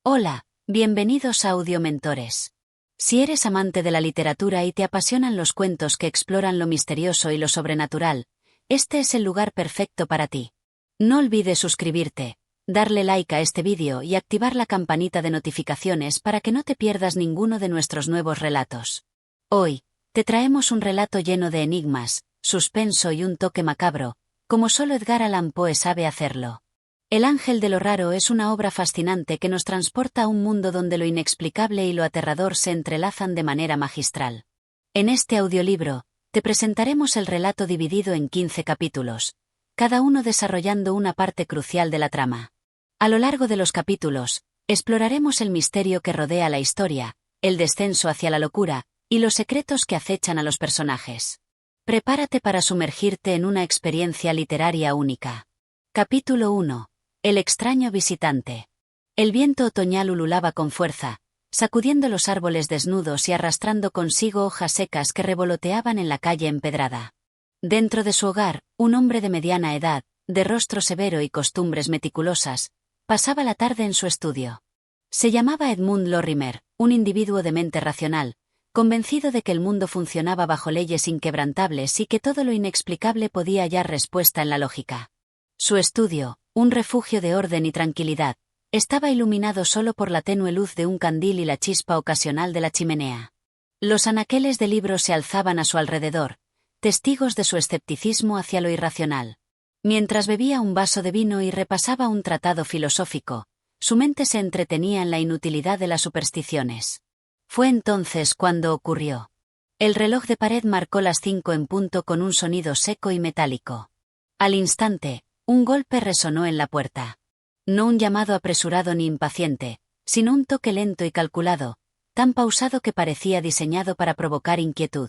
Hola, bienvenidos a Audiomentores. Si eres amante de la literatura y te apasionan los cuentos que exploran lo misterioso y lo sobrenatural, este es el lugar perfecto para ti. No olvides suscribirte, darle like a este vídeo y activar la campanita de notificaciones para que no te pierdas ninguno de nuestros nuevos relatos. Hoy, te traemos un relato lleno de enigmas, suspenso y un toque macabro, como solo Edgar Allan Poe sabe hacerlo. El Ángel de lo Raro es una obra fascinante que nos transporta a un mundo donde lo inexplicable y lo aterrador se entrelazan de manera magistral. En este audiolibro, te presentaremos el relato dividido en 15 capítulos, cada uno desarrollando una parte crucial de la trama. A lo largo de los capítulos, exploraremos el misterio que rodea la historia, el descenso hacia la locura, y los secretos que acechan a los personajes. Prepárate para sumergirte en una experiencia literaria única. Capítulo 1. El extraño visitante. El viento otoñal ululaba con fuerza, sacudiendo los árboles desnudos y arrastrando consigo hojas secas que revoloteaban en la calle empedrada. Dentro de su hogar, un hombre de mediana edad, de rostro severo y costumbres meticulosas, pasaba la tarde en su estudio. Se llamaba Edmund Lorimer, un individuo de mente racional, convencido de que el mundo funcionaba bajo leyes inquebrantables y que todo lo inexplicable podía hallar respuesta en la lógica. Su estudio, un refugio de orden y tranquilidad, estaba iluminado solo por la tenue luz de un candil y la chispa ocasional de la chimenea. Los anaqueles de libros se alzaban a su alrededor, testigos de su escepticismo hacia lo irracional. Mientras bebía un vaso de vino y repasaba un tratado filosófico, su mente se entretenía en la inutilidad de las supersticiones. Fue entonces cuando ocurrió. El reloj de pared marcó las 5 en punto con un sonido seco y metálico. Al instante, un golpe resonó en la puerta. No un llamado apresurado ni impaciente, sino un toque lento y calculado, tan pausado que parecía diseñado para provocar inquietud.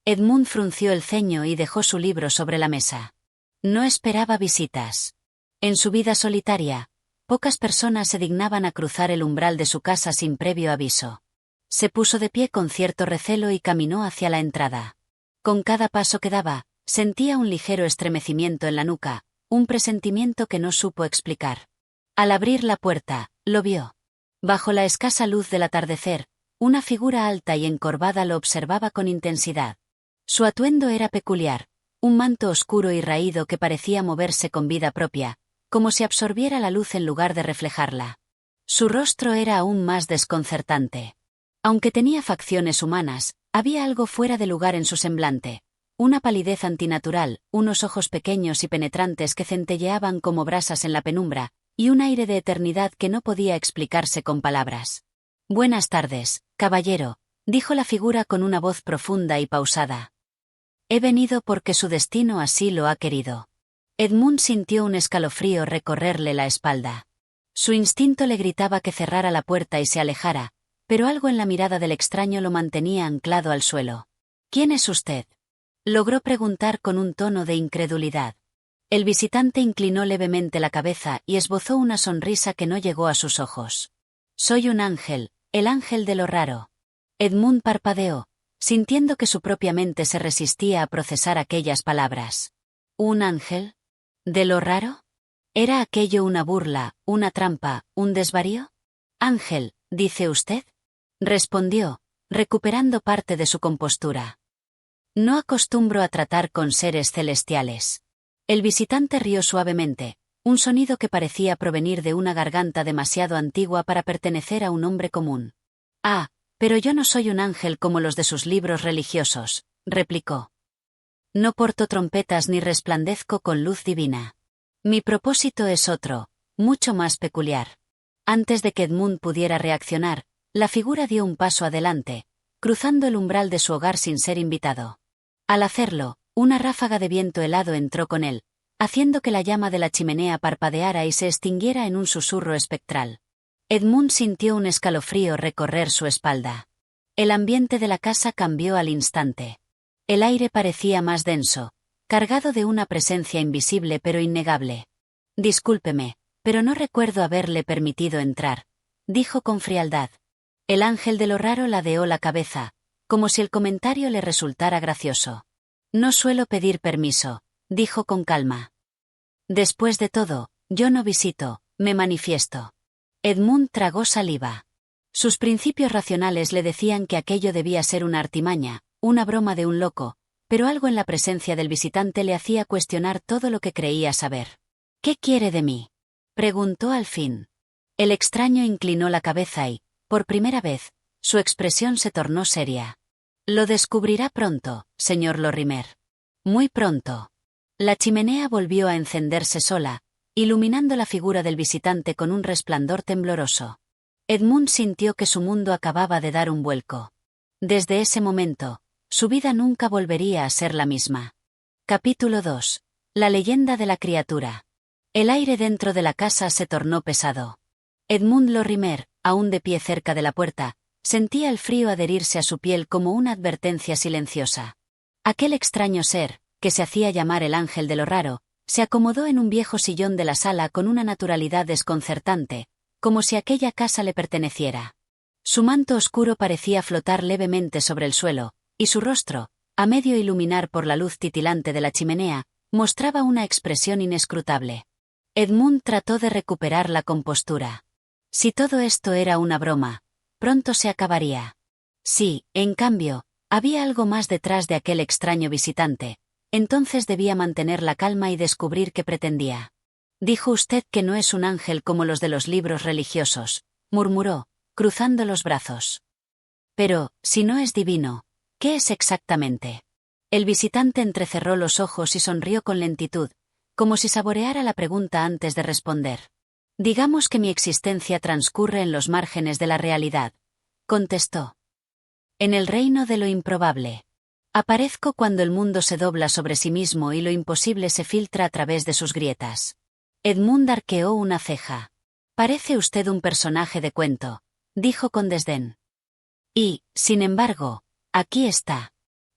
Edmund frunció el ceño y dejó su libro sobre la mesa. No esperaba visitas. En su vida solitaria, pocas personas se dignaban a cruzar el umbral de su casa sin previo aviso. Se puso de pie con cierto recelo y caminó hacia la entrada. Con cada paso que daba, sentía un ligero estremecimiento en la nuca, un presentimiento que no supo explicar. Al abrir la puerta, lo vio. Bajo la escasa luz del atardecer, una figura alta y encorvada lo observaba con intensidad. Su atuendo era peculiar, un manto oscuro y raído que parecía moverse con vida propia, como si absorbiera la luz en lugar de reflejarla. Su rostro era aún más desconcertante. Aunque tenía facciones humanas, había algo fuera de lugar en su semblante. Una palidez antinatural, unos ojos pequeños y penetrantes que centelleaban como brasas en la penumbra, y un aire de eternidad que no podía explicarse con palabras. «Buenas tardes, caballero», dijo la figura con una voz profunda y pausada. «He venido porque su destino así lo ha querido». Edmund sintió un escalofrío recorrerle la espalda. Su instinto le gritaba que cerrara la puerta y se alejara, pero algo en la mirada del extraño lo mantenía anclado al suelo. «¿Quién es usted?», logró preguntar con un tono de incredulidad. El visitante inclinó levemente la cabeza y esbozó una sonrisa que no llegó a sus ojos. «Soy un ángel, el ángel de lo raro». Edmund parpadeó, sintiendo que su propia mente se resistía a procesar aquellas palabras. ¿Un ángel? ¿De lo raro? ¿Era aquello una burla, una trampa, un desvarío? «Ángel, ¿dice usted?», respondió, recuperando parte de su compostura. «No acostumbro a tratar con seres celestiales». El visitante rió suavemente, un sonido que parecía provenir de una garganta demasiado antigua para pertenecer a un hombre común. «Ah, pero yo no soy un ángel como los de sus libros religiosos», replicó. «No porto trompetas ni resplandezco con luz divina. Mi propósito es otro, mucho más peculiar». Antes de que Edmund pudiera reaccionar, la figura dio un paso adelante, cruzando el umbral de su hogar sin ser invitado. Al hacerlo, una ráfaga de viento helado entró con él, haciendo que la llama de la chimenea parpadeara y se extinguiera en un susurro espectral. Edmund sintió un escalofrío recorrer su espalda. El ambiente de la casa cambió al instante. El aire parecía más denso, cargado de una presencia invisible pero innegable. «Discúlpeme, pero no recuerdo haberle permitido entrar», dijo con frialdad. El ángel de lo raro ladeó la cabeza, como si el comentario le resultara gracioso. «No suelo pedir permiso», dijo con calma. «Después de todo, yo no visito, me manifiesto». Edmund tragó saliva. Sus principios racionales le decían que aquello debía ser una artimaña, una broma de un loco, pero algo en la presencia del visitante le hacía cuestionar todo lo que creía saber. «¿Qué quiere de mí?», preguntó al fin. El extraño inclinó la cabeza y, por primera vez, su expresión se tornó seria. «Lo descubrirá pronto, señor Lorimer. Muy pronto». La chimenea volvió a encenderse sola, iluminando la figura del visitante con un resplandor tembloroso. Edmund sintió que su mundo acababa de dar un vuelco. Desde ese momento, su vida nunca volvería a ser la misma. Capítulo 2. La leyenda de la criatura. El aire dentro de la casa se tornó pesado. Edmund Lorimer, aún de pie cerca de la puerta, sentía el frío adherirse a su piel como una advertencia silenciosa. Aquel extraño ser, que se hacía llamar el ángel de lo raro, se acomodó en un viejo sillón de la sala con una naturalidad desconcertante, como si aquella casa le perteneciera. Su manto oscuro parecía flotar levemente sobre el suelo, y su rostro, a medio iluminar por la luz titilante de la chimenea, mostraba una expresión inescrutable. Edmund trató de recuperar la compostura. Si todo esto era una broma, pronto se acabaría. Si, en cambio, había algo más detrás de aquel extraño visitante, entonces debía mantener la calma y descubrir qué pretendía. «Dijo usted que no es un ángel como los de los libros religiosos», murmuró, cruzando los brazos. «Pero, si no es divino, ¿qué es exactamente?». El visitante entrecerró los ojos y sonrió con lentitud, como si saboreara la pregunta antes de responder. «Digamos que mi existencia transcurre en los márgenes de la realidad», contestó. «En el reino de lo improbable. Aparezco cuando el mundo se dobla sobre sí mismo y lo imposible se filtra a través de sus grietas». Edmund arqueó una ceja. «Parece usted un personaje de cuento», dijo con desdén. «Y, sin embargo, aquí está».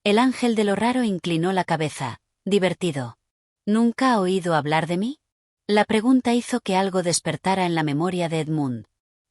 El ángel de lo raro inclinó la cabeza, divertido. «¿Nunca ha oído hablar de mí?». La pregunta hizo que algo despertara en la memoria de Edmund.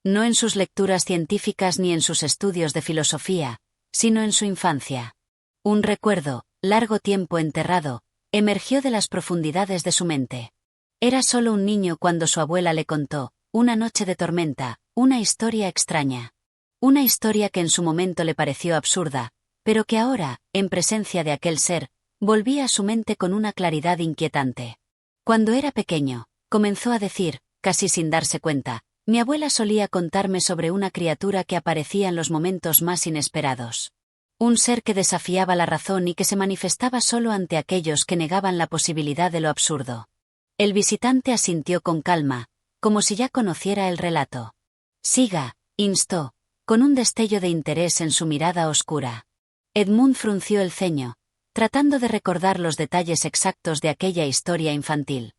No en sus lecturas científicas ni en sus estudios de filosofía, sino en su infancia. Un recuerdo, largo tiempo enterrado, emergió de las profundidades de su mente. Era solo un niño cuando su abuela le contó, una noche de tormenta, una historia extraña. Una historia que en su momento le pareció absurda, pero que ahora, en presencia de aquel ser, volvía a su mente con una claridad inquietante. Cuando era pequeño, comenzó a decir, casi sin darse cuenta, mi abuela solía contarme sobre una criatura que aparecía en los momentos más inesperados. Un ser que desafiaba la razón y que se manifestaba solo ante aquellos que negaban la posibilidad de lo absurdo. El visitante asintió con calma, como si ya conociera el relato. «Siga», instó, con un destello de interés en su mirada oscura. Edmund frunció el ceño, tratando de recordar los detalles exactos de aquella historia infantil.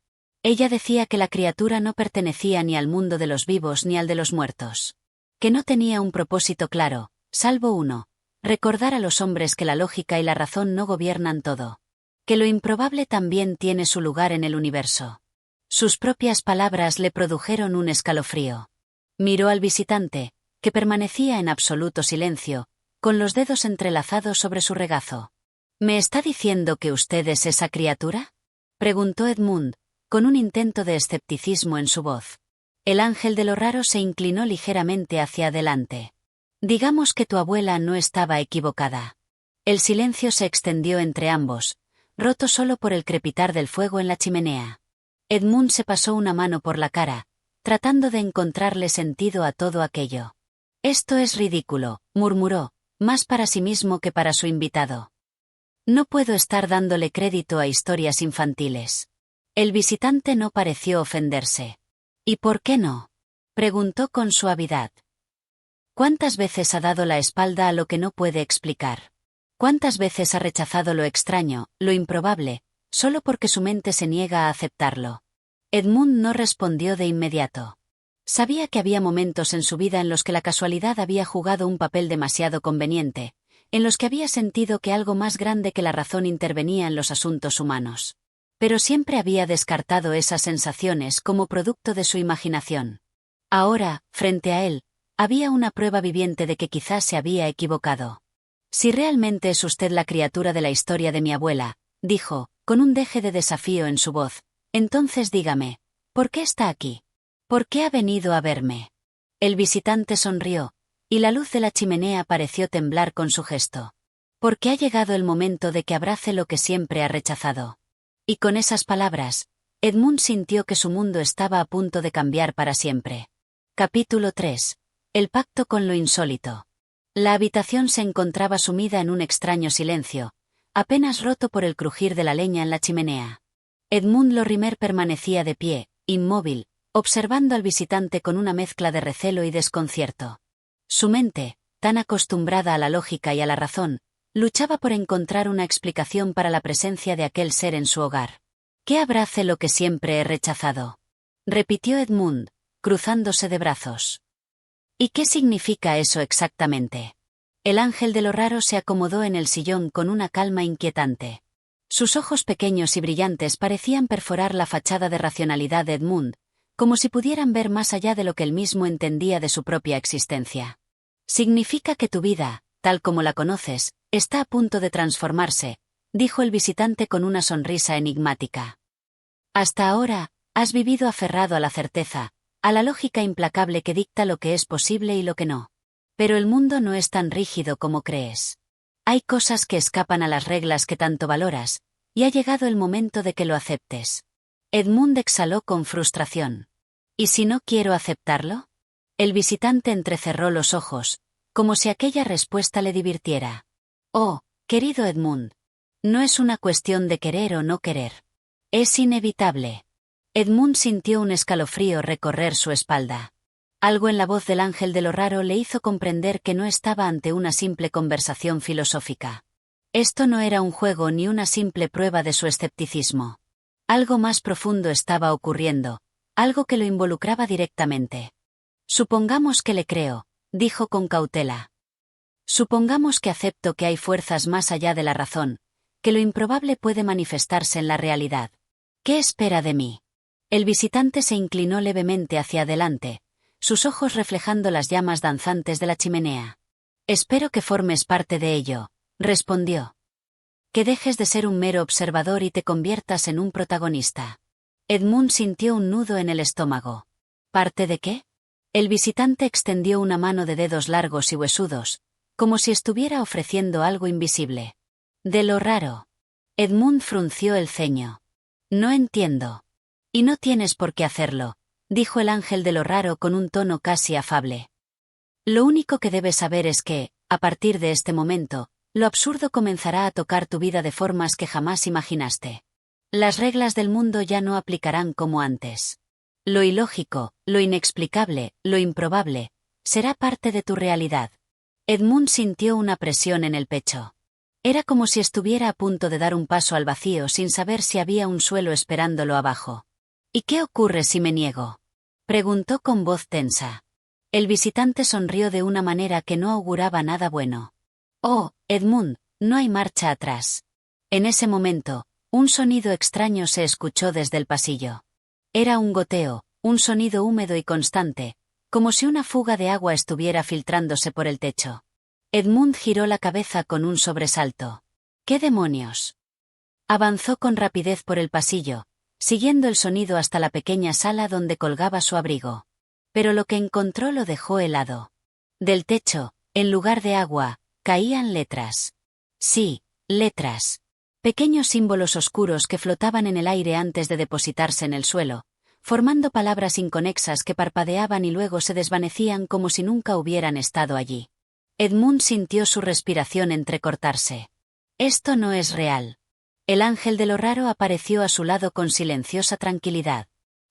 Ella decía que la criatura no pertenecía ni al mundo de los vivos ni al de los muertos. Que no tenía un propósito claro, salvo uno: recordar a los hombres que la lógica y la razón no gobiernan todo. Que lo improbable también tiene su lugar en el universo. Sus propias palabras le produjeron un escalofrío. Miró al visitante, que permanecía en absoluto silencio, con los dedos entrelazados sobre su regazo. «¿Me está diciendo que usted es esa criatura?», preguntó Edmund, con un intento de escepticismo en su voz. El ángel de lo raro se inclinó ligeramente hacia adelante. «Digamos que tu abuela no estaba equivocada». El silencio se extendió entre ambos, roto solo por el crepitar del fuego en la chimenea. Edmund se pasó una mano por la cara, tratando de encontrarle sentido a todo aquello. «Esto es ridículo», murmuró, más para sí mismo que para su invitado. «No puedo estar dándole crédito a historias infantiles». El visitante no pareció ofenderse. «¿Y por qué no?», preguntó con suavidad. «¿Cuántas veces ha dado la espalda a lo que no puede explicar? ¿Cuántas veces ha rechazado lo extraño, lo improbable, solo porque su mente se niega a aceptarlo?» Edmund no respondió de inmediato. Sabía que había momentos en su vida en los que la casualidad había jugado un papel demasiado conveniente, en los que había sentido que algo más grande que la razón intervenía en los asuntos humanos. Pero siempre había descartado esas sensaciones como producto de su imaginación. Ahora, frente a él, había una prueba viviente de que quizás se había equivocado. «Si realmente es usted la criatura de la historia de mi abuela», dijo, con un deje de desafío en su voz, «entonces dígame, ¿por qué está aquí? ¿Por qué ha venido a verme?». El visitante sonrió, y la luz de la chimenea pareció temblar con su gesto. Porque ha llegado el momento de que abrace lo que siempre ha rechazado. Y con esas palabras, Edmund sintió que su mundo estaba a punto de cambiar para siempre. Capítulo 3. El pacto con lo insólito. La habitación se encontraba sumida en un extraño silencio, apenas roto por el crujir de la leña en la chimenea. Edmund Lorimer permanecía de pie, inmóvil, observando al visitante con una mezcla de recelo y desconcierto. Su mente, tan acostumbrada a la lógica y a la razón, luchaba por encontrar una explicación para la presencia de aquel ser en su hogar. «¿Qué abrace lo que siempre he rechazado?», repitió Edmund, cruzándose de brazos. «¿Y qué significa eso exactamente?». El ángel de lo raro se acomodó en el sillón con una calma inquietante. Sus ojos pequeños y brillantes parecían perforar la fachada de racionalidad de Edmund, como si pudieran ver más allá de lo que él mismo entendía de su propia existencia. «Significa que tu vida, tal como la conoces, está a punto de transformarse», dijo el visitante con una sonrisa enigmática. «Hasta ahora, has vivido aferrado a la certeza, a la lógica implacable que dicta lo que es posible y lo que no. Pero el mundo no es tan rígido como crees. Hay cosas que escapan a las reglas que tanto valoras, y ha llegado el momento de que lo aceptes». Edmund exhaló con frustración. «¿Y si no quiero aceptarlo?». El visitante entrecerró los ojos, como si aquella respuesta le divirtiera. «Oh, querido Edmund. No es una cuestión de querer o no querer. Es inevitable». Edmund sintió un escalofrío recorrer su espalda. Algo en la voz del ángel de lo raro le hizo comprender que no estaba ante una simple conversación filosófica. Esto no era un juego ni una simple prueba de su escepticismo. Algo más profundo estaba ocurriendo, algo que lo involucraba directamente. «Supongamos que le creo», dijo con cautela. «Supongamos que acepto que hay fuerzas más allá de la razón, que lo improbable puede manifestarse en la realidad. ¿Qué espera de mí?». El visitante se inclinó levemente hacia adelante, sus ojos reflejando las llamas danzantes de la chimenea. «Espero que formes parte de ello», respondió. «Que dejes de ser un mero observador y te conviertas en un protagonista». Edmund sintió un nudo en el estómago. «¿Parte de qué?». El visitante extendió una mano de dedos largos y huesudos, como si estuviera ofreciendo algo invisible. «De lo raro». Edmund frunció el ceño. «No entiendo». «Y no tienes por qué hacerlo», dijo el ángel de lo raro con un tono casi afable. «Lo único que debes saber es que, a partir de este momento, lo absurdo comenzará a tocar tu vida de formas que jamás imaginaste. Las reglas del mundo ya no aplicarán como antes. Lo ilógico, lo inexplicable, lo improbable, será parte de tu realidad». Edmund sintió una presión en el pecho. Era como si estuviera a punto de dar un paso al vacío sin saber si había un suelo esperándolo abajo. «¿Y qué ocurre si me niego?», preguntó con voz tensa. El visitante sonrió de una manera que no auguraba nada bueno. «Oh, Edmund, no hay marcha atrás». En ese momento, un sonido extraño se escuchó desde el pasillo. Era un goteo, un sonido húmedo y constante, como si una fuga de agua estuviera filtrándose por el techo. Edmund giró la cabeza con un sobresalto. «¿Qué demonios?». Avanzó con rapidez por el pasillo, siguiendo el sonido hasta la pequeña sala donde colgaba su abrigo. Pero lo que encontró lo dejó helado. Del techo, en lugar de agua, caían letras. Sí, letras. Pequeños símbolos oscuros que flotaban en el aire antes de depositarse en el suelo, formando palabras inconexas que parpadeaban y luego se desvanecían como si nunca hubieran estado allí. Edmund sintió su respiración entrecortarse. «Esto no es real». El ángel de lo raro apareció a su lado con silenciosa tranquilidad.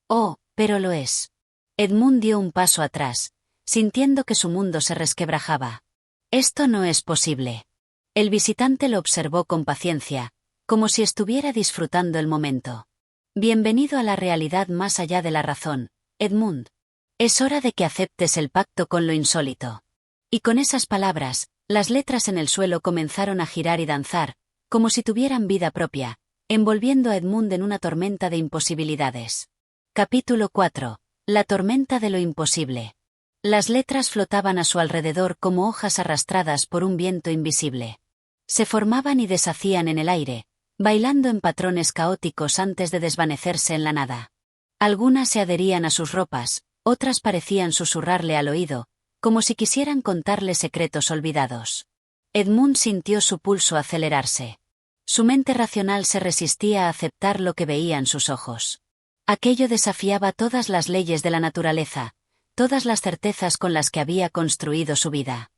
«Oh, pero lo es». Edmund dio un paso atrás, sintiendo que su mundo se resquebrajaba. «Esto no es posible». El visitante lo observó con paciencia, como si estuviera disfrutando el momento. «Bienvenido a la realidad más allá de la razón, Edmund. Es hora de que aceptes el pacto con lo insólito». Y con esas palabras, las letras en el suelo comenzaron a girar y danzar, como si tuvieran vida propia, envolviendo a Edmund en una tormenta de imposibilidades. Capítulo 4. La tormenta de lo imposible. Las letras flotaban a su alrededor como hojas arrastradas por un viento invisible. Se formaban y deshacían en el aire, bailando en patrones caóticos antes de desvanecerse en la nada. Algunas se adherían a sus ropas, otras parecían susurrarle al oído, como si quisieran contarle secretos olvidados. Edmund sintió su pulso acelerarse. Su mente racional se resistía a aceptar lo que veían sus ojos. Aquello desafiaba todas las leyes de la naturaleza, todas las certezas con las que había construido su vida.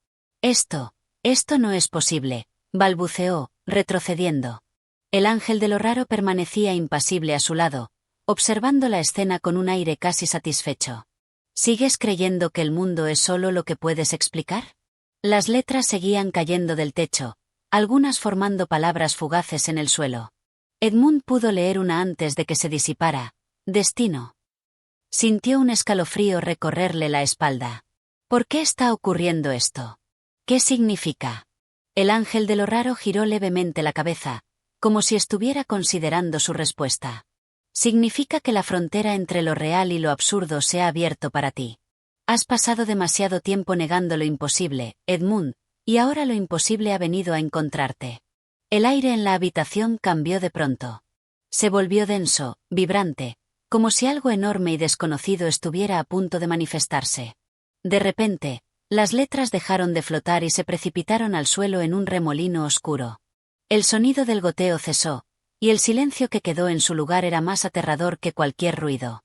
Esto no es posible, balbuceó, retrocediendo. El ángel de lo raro permanecía impasible a su lado, observando la escena con un aire casi satisfecho. ¿Sigues creyendo que el mundo es solo lo que puedes explicar? Las letras seguían cayendo del techo, algunas formando palabras fugaces en el suelo. Edmund pudo leer una antes de que se disipara: destino. Sintió un escalofrío recorrerle la espalda. ¿Por qué está ocurriendo esto? ¿Qué significa? El ángel de lo raro giró levemente la cabeza, como si estuviera considerando su respuesta. Significa que la frontera entre lo real y lo absurdo se ha abierto para ti. Has pasado demasiado tiempo negando lo imposible, Edmund, y ahora lo imposible ha venido a encontrarte. El aire en la habitación cambió de pronto. Se volvió denso, vibrante, como si algo enorme y desconocido estuviera a punto de manifestarse. De repente, las letras dejaron de flotar y se precipitaron al suelo en un remolino oscuro. El sonido del goteo cesó, y el silencio que quedó en su lugar era más aterrador que cualquier ruido.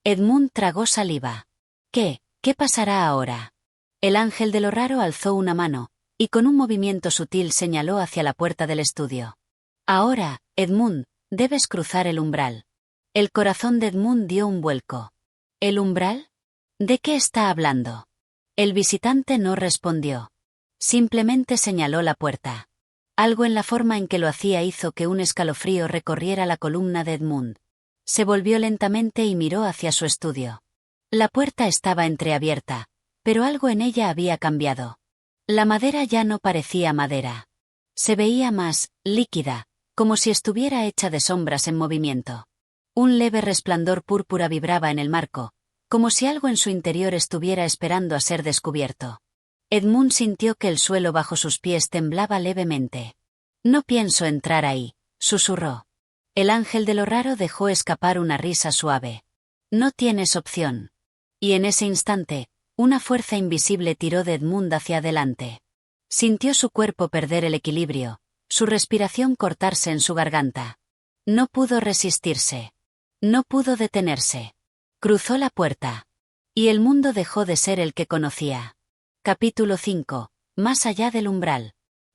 Edmund tragó saliva. ¿Qué pasará ahora? El ángel de lo raro alzó una mano, y con un movimiento sutil señaló hacia la puerta del estudio. Ahora, Edmund, debes cruzar el umbral. El corazón de Edmund dio un vuelco. ¿El umbral? ¿De qué está hablando? El visitante no respondió. Simplemente señaló la puerta. Algo en la forma en que lo hacía hizo que un escalofrío recorriera la columna de Edmund. Se volvió lentamente y miró hacia su estudio. La puerta estaba entreabierta, pero algo en ella había cambiado. La madera ya no parecía madera. Se veía más líquida, como si estuviera hecha de sombras en movimiento. Un leve resplandor púrpura vibraba en el marco, como si algo en su interior estuviera esperando a ser descubierto. Edmund sintió que el suelo bajo sus pies temblaba levemente. No pienso entrar ahí, susurró. El ángel de lo raro dejó escapar una risa suave. No tienes opción. Y en ese instante, una fuerza invisible tiró de Edmund hacia adelante. Sintió su cuerpo perder el equilibrio, su respiración cortarse en su garganta. No pudo resistirse. No pudo detenerse. Cruzó la puerta. Y el mundo dejó de ser el que conocía. Capítulo 5. Más allá del umbral.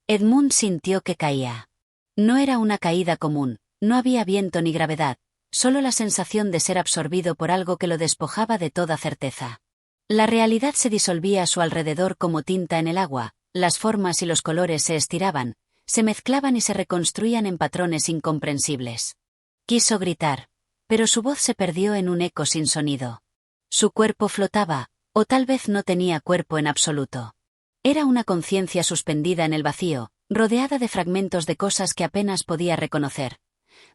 Edmund sintió que caía. No era una caída común, no había viento ni gravedad, solo la sensación de ser absorbido por algo que lo despojaba de toda certeza. La realidad se disolvía a su alrededor como tinta en el agua, las formas y los colores se estiraban, se mezclaban y se reconstruían en patrones incomprensibles. Quiso gritar, pero su voz se perdió en un eco sin sonido. Su cuerpo flotaba, o tal vez no tenía cuerpo en absoluto. Era una conciencia suspendida en el vacío, rodeada de fragmentos de cosas que apenas podía reconocer.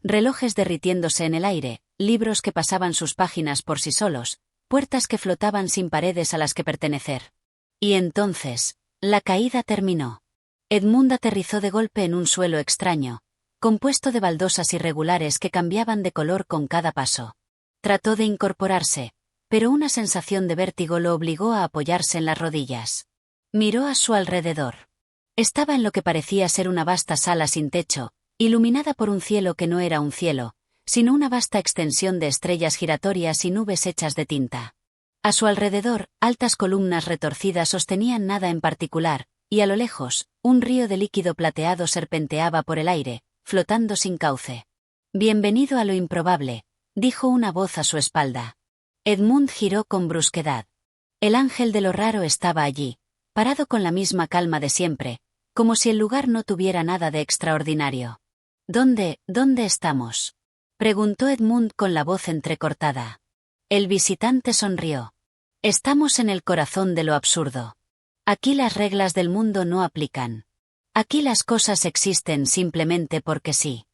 Relojes derritiéndose en el aire, libros que pasaban sus páginas por sí solos, puertas que flotaban sin paredes a las que pertenecer. Y entonces, la caída terminó. Edmund aterrizó de golpe en un suelo extraño, compuesto de baldosas irregulares que cambiaban de color con cada paso. Trató de incorporarse, pero una sensación de vértigo lo obligó a apoyarse en las rodillas. Miró a su alrededor. Estaba en lo que parecía ser una vasta sala sin techo, iluminada por un cielo que no era un cielo, sino una vasta extensión de estrellas giratorias y nubes hechas de tinta. A su alrededor, altas columnas retorcidas sostenían nada en particular, y a lo lejos, un río de líquido plateado serpenteaba por el aire, flotando sin cauce. «Bienvenido a lo improbable», dijo una voz a su espalda. Edmund giró con brusquedad. El ángel de lo raro estaba allí, parado con la misma calma de siempre, como si el lugar no tuviera nada de extraordinario. ¿Dónde estamos?», preguntó Edmund con la voz entrecortada. El visitante sonrió. «Estamos en el corazón de lo absurdo. Aquí las reglas del mundo no aplican. Aquí las cosas existen simplemente porque sí».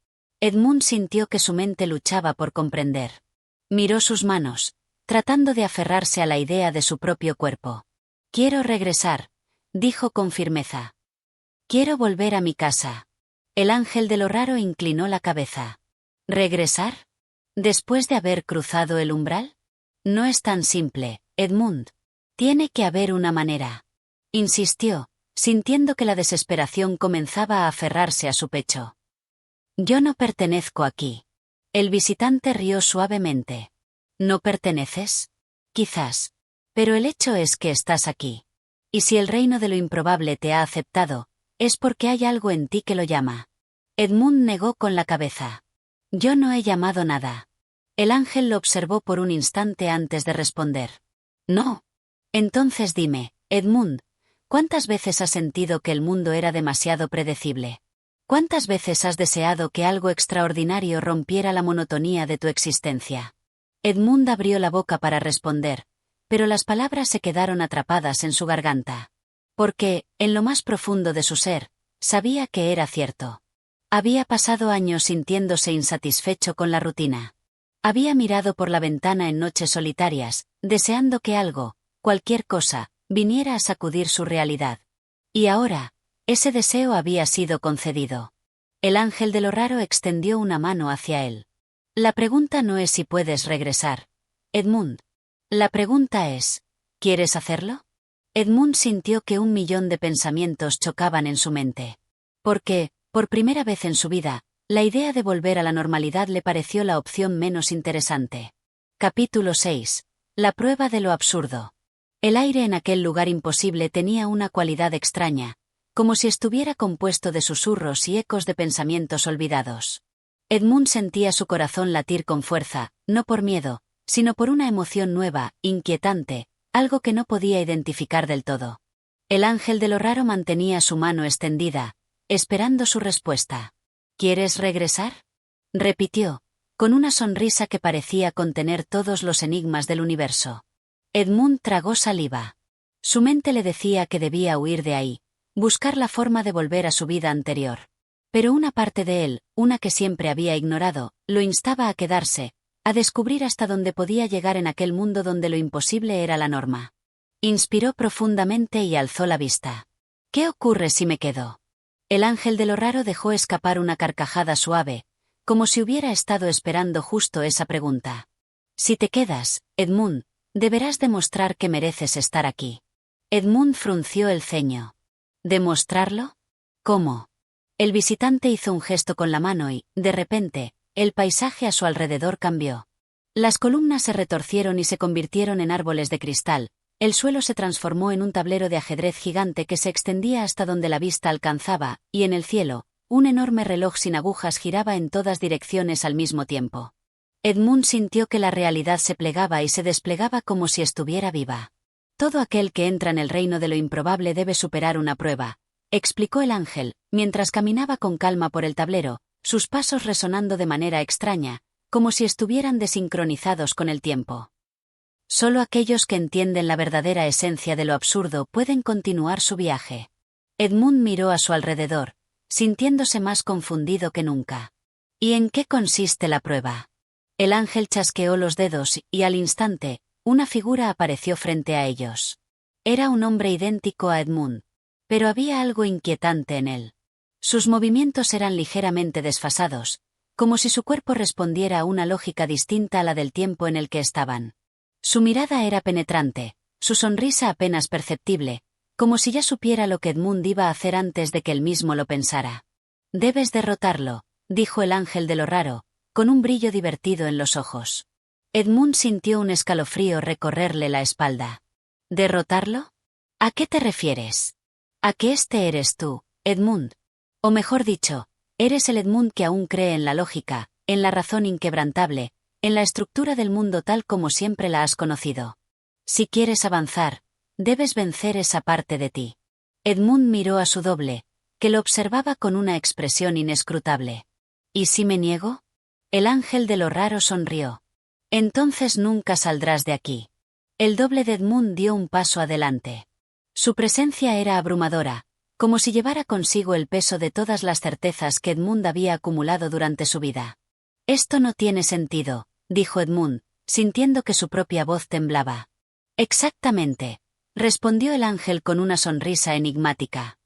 Edmund sintió que su mente luchaba por comprender. Miró sus manos, tratando de aferrarse a la idea de su propio cuerpo. «Quiero regresar», dijo con firmeza. «Quiero volver a mi casa». El ángel de lo raro inclinó la cabeza. ¿Regresar? ¿Después de haber cruzado el umbral? No es tan simple, Edmund. Tiene que haber una manera. Insistió, sintiendo que la desesperación comenzaba a aferrarse a su pecho. Yo no pertenezco aquí. El visitante rió suavemente. ¿No perteneces? Quizás. Pero el hecho es que estás aquí. Y si el reino de lo improbable te ha aceptado, es porque hay algo en ti que lo llama. Edmund negó con la cabeza. Yo no he llamado nada. El ángel lo observó por un instante antes de responder. No. Entonces dime, Edmund, ¿cuántas veces has sentido que el mundo era demasiado predecible? ¿Cuántas veces has deseado que algo extraordinario rompiera la monotonía de tu existencia? Edmund abrió la boca para responder, pero las palabras se quedaron atrapadas en su garganta. Porque, en lo más profundo de su ser, sabía que era cierto. Había pasado años sintiéndose insatisfecho con la rutina. Había mirado por la ventana en noches solitarias, deseando que algo, cualquier cosa, viniera a sacudir su realidad. Y ahora, ese deseo había sido concedido. El ángel de lo raro extendió una mano hacia él. La pregunta no es si puedes regresar, Edmund. La pregunta es, ¿quieres hacerlo? Edmund sintió que 1.000.000 de pensamientos chocaban en su mente. Porque, por primera vez en su vida, la idea de volver a la normalidad le pareció la opción menos interesante. Capítulo 6. La prueba de lo absurdo. El aire en aquel lugar imposible tenía una cualidad extraña, como si estuviera compuesto de susurros y ecos de pensamientos olvidados. Edmund sentía su corazón latir con fuerza, no por miedo, sino por una emoción nueva, inquietante, algo que no podía identificar del todo. El ángel de lo raro mantenía su mano extendida, esperando su respuesta. ¿Quieres regresar? Repitió, con una sonrisa que parecía contener todos los enigmas del universo. Edmund tragó saliva. Su mente le decía que debía huir de ahí, buscar la forma de volver a su vida anterior. Pero una parte de él, una que siempre había ignorado, lo instaba a quedarse, a descubrir hasta dónde podía llegar en aquel mundo donde lo imposible era la norma. Inspiró profundamente y alzó la vista. ¿Qué ocurre si me quedo? El ángel de lo raro dejó escapar una carcajada suave, como si hubiera estado esperando justo esa pregunta. Si te quedas, Edmund, deberás demostrar que mereces estar aquí. Edmund frunció el ceño. ¿Demostrarlo? ¿Cómo? El visitante hizo un gesto con la mano y, de repente, el paisaje a su alrededor cambió. Las columnas se retorcieron y se convirtieron en árboles de cristal, el suelo se transformó en un tablero de ajedrez gigante que se extendía hasta donde la vista alcanzaba, y en el cielo, un enorme reloj sin agujas giraba en todas direcciones al mismo tiempo. Edmund sintió que la realidad se plegaba y se desplegaba como si estuviera viva. Todo aquel que entra en el reino de lo improbable debe superar una prueba, explicó el ángel, mientras caminaba con calma por el tablero, sus pasos resonando de manera extraña, como si estuvieran desincronizados con el tiempo. Solo aquellos que entienden la verdadera esencia de lo absurdo pueden continuar su viaje. Edmund miró a su alrededor, sintiéndose más confundido que nunca. ¿Y en qué consiste la prueba? El ángel chasqueó los dedos y, al instante, una figura apareció frente a ellos. Era un hombre idéntico a Edmund, pero había algo inquietante en él. Sus movimientos eran ligeramente desfasados, como si su cuerpo respondiera a una lógica distinta a la del tiempo en el que estaban. Su mirada era penetrante, su sonrisa apenas perceptible, como si ya supiera lo que Edmund iba a hacer antes de que él mismo lo pensara. Debes derrotarlo, dijo el ángel de lo raro, con un brillo divertido en los ojos. Edmund sintió un escalofrío recorrerle la espalda. ¿Derrotarlo? ¿A qué te refieres? ¿A que este eres tú, Edmund? O mejor dicho, eres el Edmund que aún cree en la lógica, en la razón inquebrantable, en la estructura del mundo tal como siempre la has conocido. Si quieres avanzar, debes vencer esa parte de ti. Edmund miró a su doble, que lo observaba con una expresión inescrutable. ¿Y si me niego? El ángel de lo raro sonrió. Entonces nunca saldrás de aquí. El doble de Edmund dio un paso adelante. Su presencia era abrumadora, como si llevara consigo el peso de todas las certezas que Edmund había acumulado durante su vida. Esto no tiene sentido, dijo Edmund, sintiendo que su propia voz temblaba. Exactamente, respondió el ángel con una sonrisa enigmática.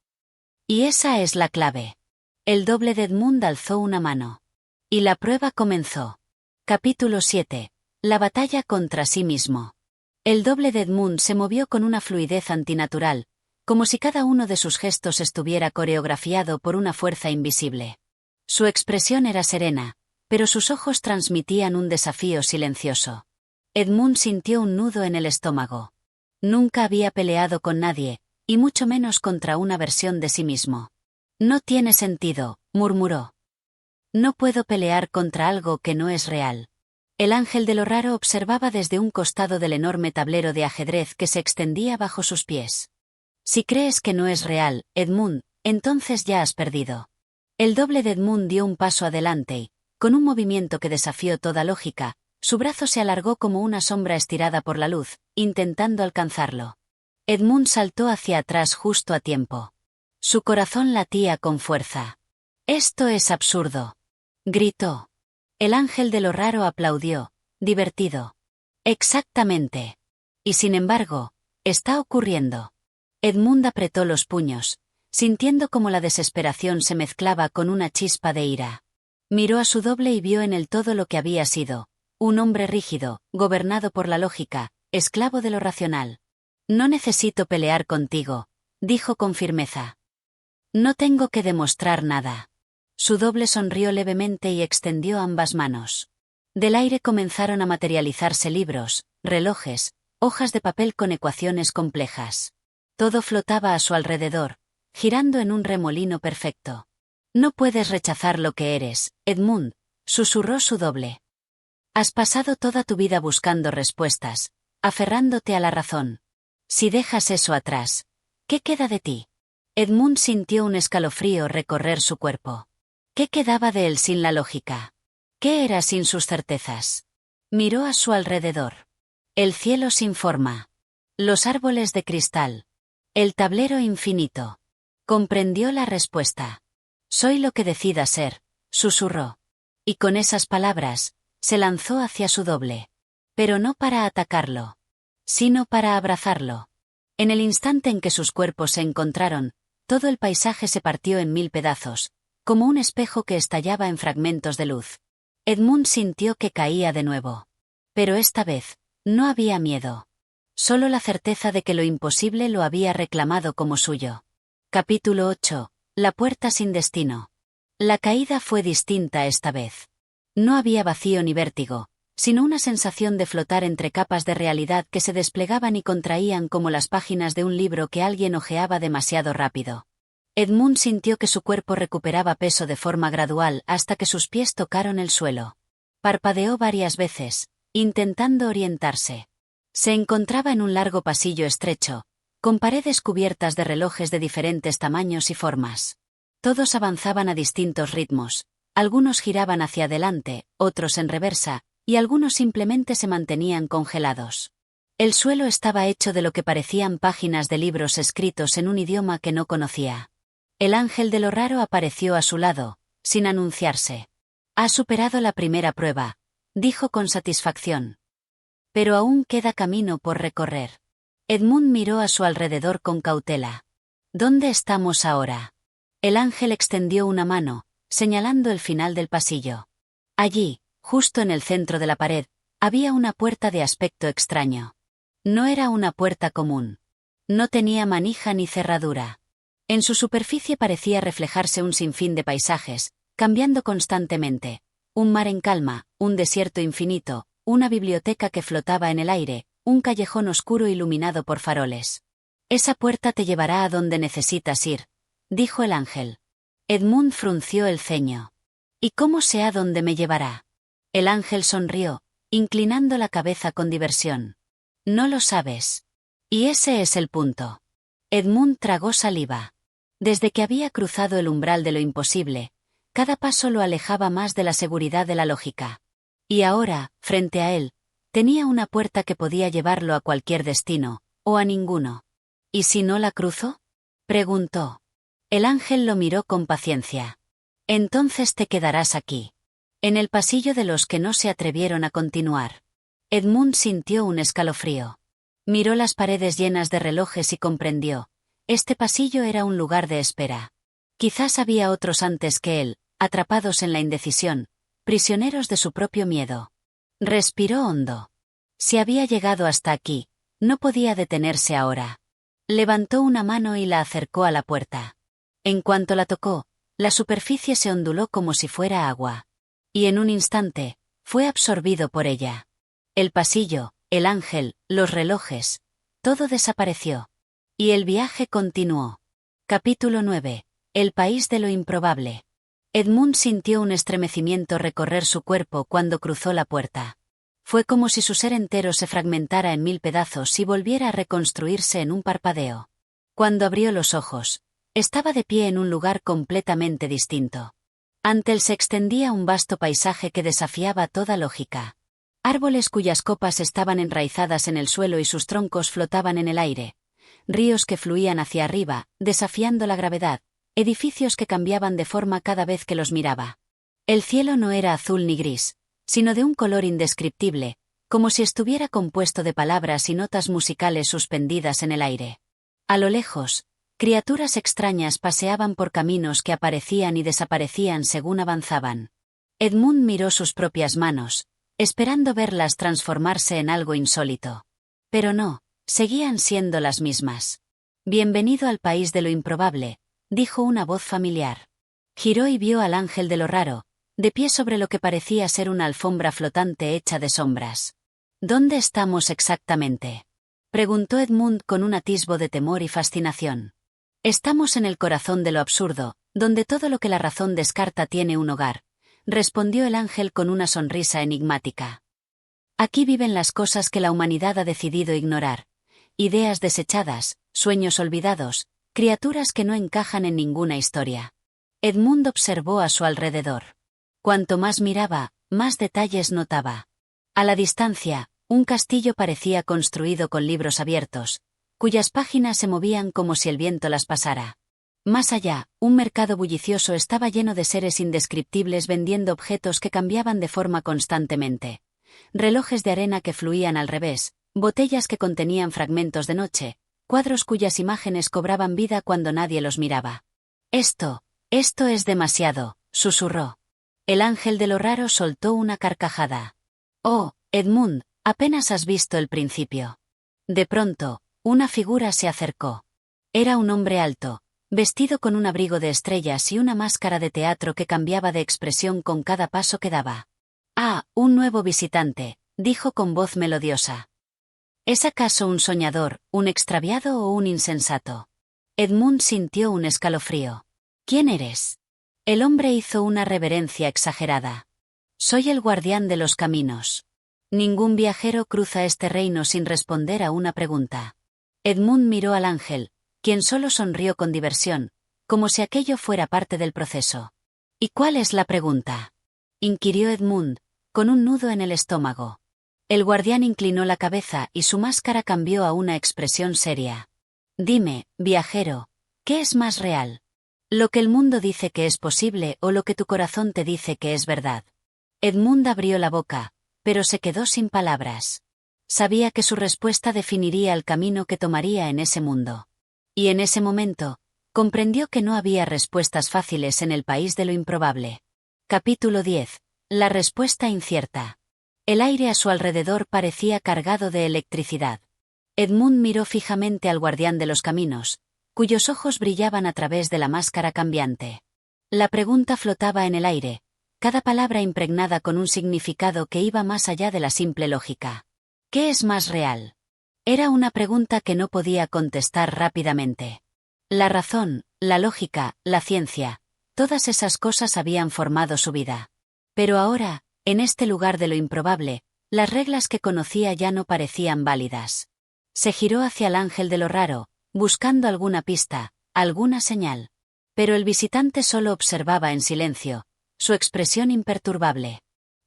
Y esa es la clave. El doble de Edmund alzó una mano. Y la prueba comenzó. Capítulo 7. La batalla contra sí mismo. El doble de Edmund se movió con una fluidez antinatural, como si cada uno de sus gestos estuviera coreografiado por una fuerza invisible. Su expresión era serena, pero sus ojos transmitían un desafío silencioso. Edmund sintió un nudo en el estómago. Nunca había peleado con nadie, y mucho menos contra una versión de sí mismo. No tiene sentido, murmuró. No puedo pelear contra algo que no es real. El ángel de lo raro observaba desde un costado del enorme tablero de ajedrez que se extendía bajo sus pies. Si crees que no es real, Edmund, entonces ya has perdido. El doble de Edmund dio un paso adelante y, con un movimiento que desafió toda lógica, su brazo se alargó como una sombra estirada por la luz, intentando alcanzarlo. Edmund saltó hacia atrás justo a tiempo. Su corazón latía con fuerza. «Esto es absurdo», gritó. El ángel de lo raro aplaudió, divertido. «Exactamente. Y sin embargo, está ocurriendo». Edmund apretó los puños, sintiendo como la desesperación se mezclaba con una chispa de ira. Miró a su doble y vio en él todo lo que había sido, un hombre rígido, gobernado por la lógica, esclavo de lo racional. «No necesito pelear contigo», dijo con firmeza. «No tengo que demostrar nada». Su doble sonrió levemente y extendió ambas manos. Del aire comenzaron a materializarse libros, relojes, hojas de papel con ecuaciones complejas. Todo flotaba a su alrededor, girando en un remolino perfecto. «No puedes rechazar lo que eres, Edmund», susurró su doble. «Has pasado toda tu vida buscando respuestas, aferrándote a la razón. Si dejas eso atrás, ¿qué queda de ti?» Edmund sintió un escalofrío recorrer su cuerpo. ¿Qué quedaba de él sin la lógica? ¿Qué era sin sus certezas? Miró a su alrededor. El cielo sin forma. Los árboles de cristal. El tablero infinito. Comprendió la respuesta. «Soy lo que decida ser», susurró. Y con esas palabras, se lanzó hacia su doble. Pero no para atacarlo, sino para abrazarlo. En el instante en que sus cuerpos se encontraron, todo el paisaje se partió en 1000 pedazos, como un espejo que estallaba en fragmentos de luz. Edmund sintió que caía de nuevo. Pero esta vez, no había miedo. Solo la certeza de que lo imposible lo había reclamado como suyo. Capítulo 8. La puerta sin destino. La caída fue distinta esta vez. No había vacío ni vértigo, sino una sensación de flotar entre capas de realidad que se desplegaban y contraían como las páginas de un libro que alguien hojeaba demasiado rápido. Edmund sintió que su cuerpo recuperaba peso de forma gradual hasta que sus pies tocaron el suelo. Parpadeó varias veces, intentando orientarse. Se encontraba en un largo pasillo estrecho, con paredes cubiertas de relojes de diferentes tamaños y formas. Todos avanzaban a distintos ritmos, algunos giraban hacia adelante, otros en reversa, y algunos simplemente se mantenían congelados. El suelo estaba hecho de lo que parecían páginas de libros escritos en un idioma que no conocía. El ángel de lo raro apareció a su lado, sin anunciarse. «Has superado la primera prueba», dijo con satisfacción. «Pero aún queda camino por recorrer». Edmund miró a su alrededor con cautela. «¿Dónde estamos ahora?» El ángel extendió una mano, señalando el final del pasillo. Allí, justo en el centro de la pared, había una puerta de aspecto extraño. No era una puerta común. No tenía manija ni cerradura. En su superficie parecía reflejarse un sinfín de paisajes, cambiando constantemente. Un mar en calma, un desierto infinito, una biblioteca que flotaba en el aire, un callejón oscuro iluminado por faroles. «Esa puerta te llevará a donde necesitas ir», dijo el ángel. Edmund frunció el ceño. «¿Y cómo sé a dónde me llevará?» El ángel sonrió, inclinando la cabeza con diversión. «No lo sabes. Y ese es el punto». Edmund tragó saliva. Desde que había cruzado el umbral de lo imposible, cada paso lo alejaba más de la seguridad de la lógica. Y ahora, frente a él, tenía una puerta que podía llevarlo a cualquier destino, o a ninguno. «¿Y si no la cruzo?», preguntó. El ángel lo miró con paciencia. «Entonces te quedarás aquí. En el pasillo de los que no se atrevieron a continuar». Edmund sintió un escalofrío. Miró las paredes llenas de relojes y comprendió. Este pasillo era un lugar de espera. Quizás había otros antes que él, atrapados en la indecisión, prisioneros de su propio miedo. Respiró hondo. Si había llegado hasta aquí, No podía detenerse ahora. Levantó una mano y la acercó a la puerta. En cuanto la tocó, la superficie se onduló como si fuera agua. Y en un instante, fue absorbido por ella. El pasillo, el ángel, los relojes, todo desapareció. Y el viaje continuó. Capítulo 9. El país de lo improbable. Edmund sintió un estremecimiento recorrer su cuerpo cuando cruzó la puerta. Fue como si su ser entero se fragmentara en 1000 pedazos y volviera a reconstruirse en un parpadeo. Cuando abrió los ojos, estaba de pie en un lugar completamente distinto. Ante él se extendía un vasto paisaje que desafiaba toda lógica. Árboles cuyas copas estaban enraizadas en el suelo y sus troncos flotaban en el aire. Ríos que fluían hacia arriba, desafiando la gravedad. Edificios que cambiaban de forma cada vez que los miraba. El cielo no era azul ni gris, sino de un color indescriptible, como si estuviera compuesto de palabras y notas musicales suspendidas en el aire. A lo lejos, criaturas extrañas paseaban por caminos que aparecían y desaparecían según avanzaban. Edmund miró sus propias manos, esperando verlas transformarse en algo insólito. Pero no, seguían siendo las mismas. Bienvenido al país de lo improbable, dijo una voz familiar. Giró y vio al ángel de lo raro, de pie sobre lo que parecía ser una alfombra flotante hecha de sombras. ¿Dónde estamos exactamente?, preguntó Edmund con un atisbo de temor y fascinación. Estamos en el corazón de lo absurdo, donde todo lo que la razón descarta tiene un hogar, respondió el ángel con una sonrisa enigmática. Aquí viven las cosas que la humanidad ha decidido ignorar. Ideas desechadas, sueños olvidados, criaturas que no encajan en ninguna historia. Edmund observó a su alrededor. Cuanto más miraba, más detalles notaba. A la distancia, un castillo parecía construido con libros abiertos, cuyas páginas se movían como si el viento las pasara. Más allá, un mercado bullicioso estaba lleno de seres indescriptibles vendiendo objetos que cambiaban de forma constantemente. Relojes de arena que fluían al revés, botellas que contenían fragmentos de noche, cuadros cuyas imágenes cobraban vida cuando nadie los miraba. Esto es demasiado, susurró. El ángel de lo raro soltó una carcajada. Oh, Edmund, apenas has visto el principio. De pronto, una figura se acercó. Era un hombre alto, vestido con un abrigo de estrellas y una máscara de teatro que cambiaba de expresión con cada paso que daba. Ah, un nuevo visitante, dijo con voz melodiosa. ¿Es acaso un soñador, un extraviado o un insensato? Edmund sintió un escalofrío. ¿Quién eres? El hombre hizo una reverencia exagerada. Soy el guardián de los caminos. Ningún viajero cruza este reino sin responder a una pregunta. Edmund miró al ángel, quien solo sonrió con diversión, como si aquello fuera parte del proceso. ¿Y cuál es la pregunta?, inquirió Edmund, con un nudo en el estómago. El guardián inclinó la cabeza y su máscara cambió a una expresión seria. Dime, viajero, ¿qué es más real? ¿Lo que el mundo dice que es posible o lo que tu corazón te dice que es verdad? Edmund abrió la boca, pero se quedó sin palabras. Sabía que su respuesta definiría el camino que tomaría en ese mundo. Y en ese momento, comprendió que no había respuestas fáciles en el país de lo improbable. Capítulo 10. La respuesta incierta. El aire a su alrededor parecía cargado de electricidad. Edmund miró fijamente al guardián de los caminos, cuyos ojos brillaban a través de la máscara cambiante. La pregunta flotaba en el aire, cada palabra impregnada con un significado que iba más allá de la simple lógica. ¿Qué es más real? Era una pregunta que no podía contestar rápidamente. La razón, la lógica, la ciencia, todas esas cosas habían formado su vida. Pero ahora, en este lugar de lo improbable, las reglas que conocía ya no parecían válidas. Se giró hacia el ángel de lo raro, buscando alguna pista, alguna señal. Pero el visitante solo observaba en silencio, su expresión imperturbable.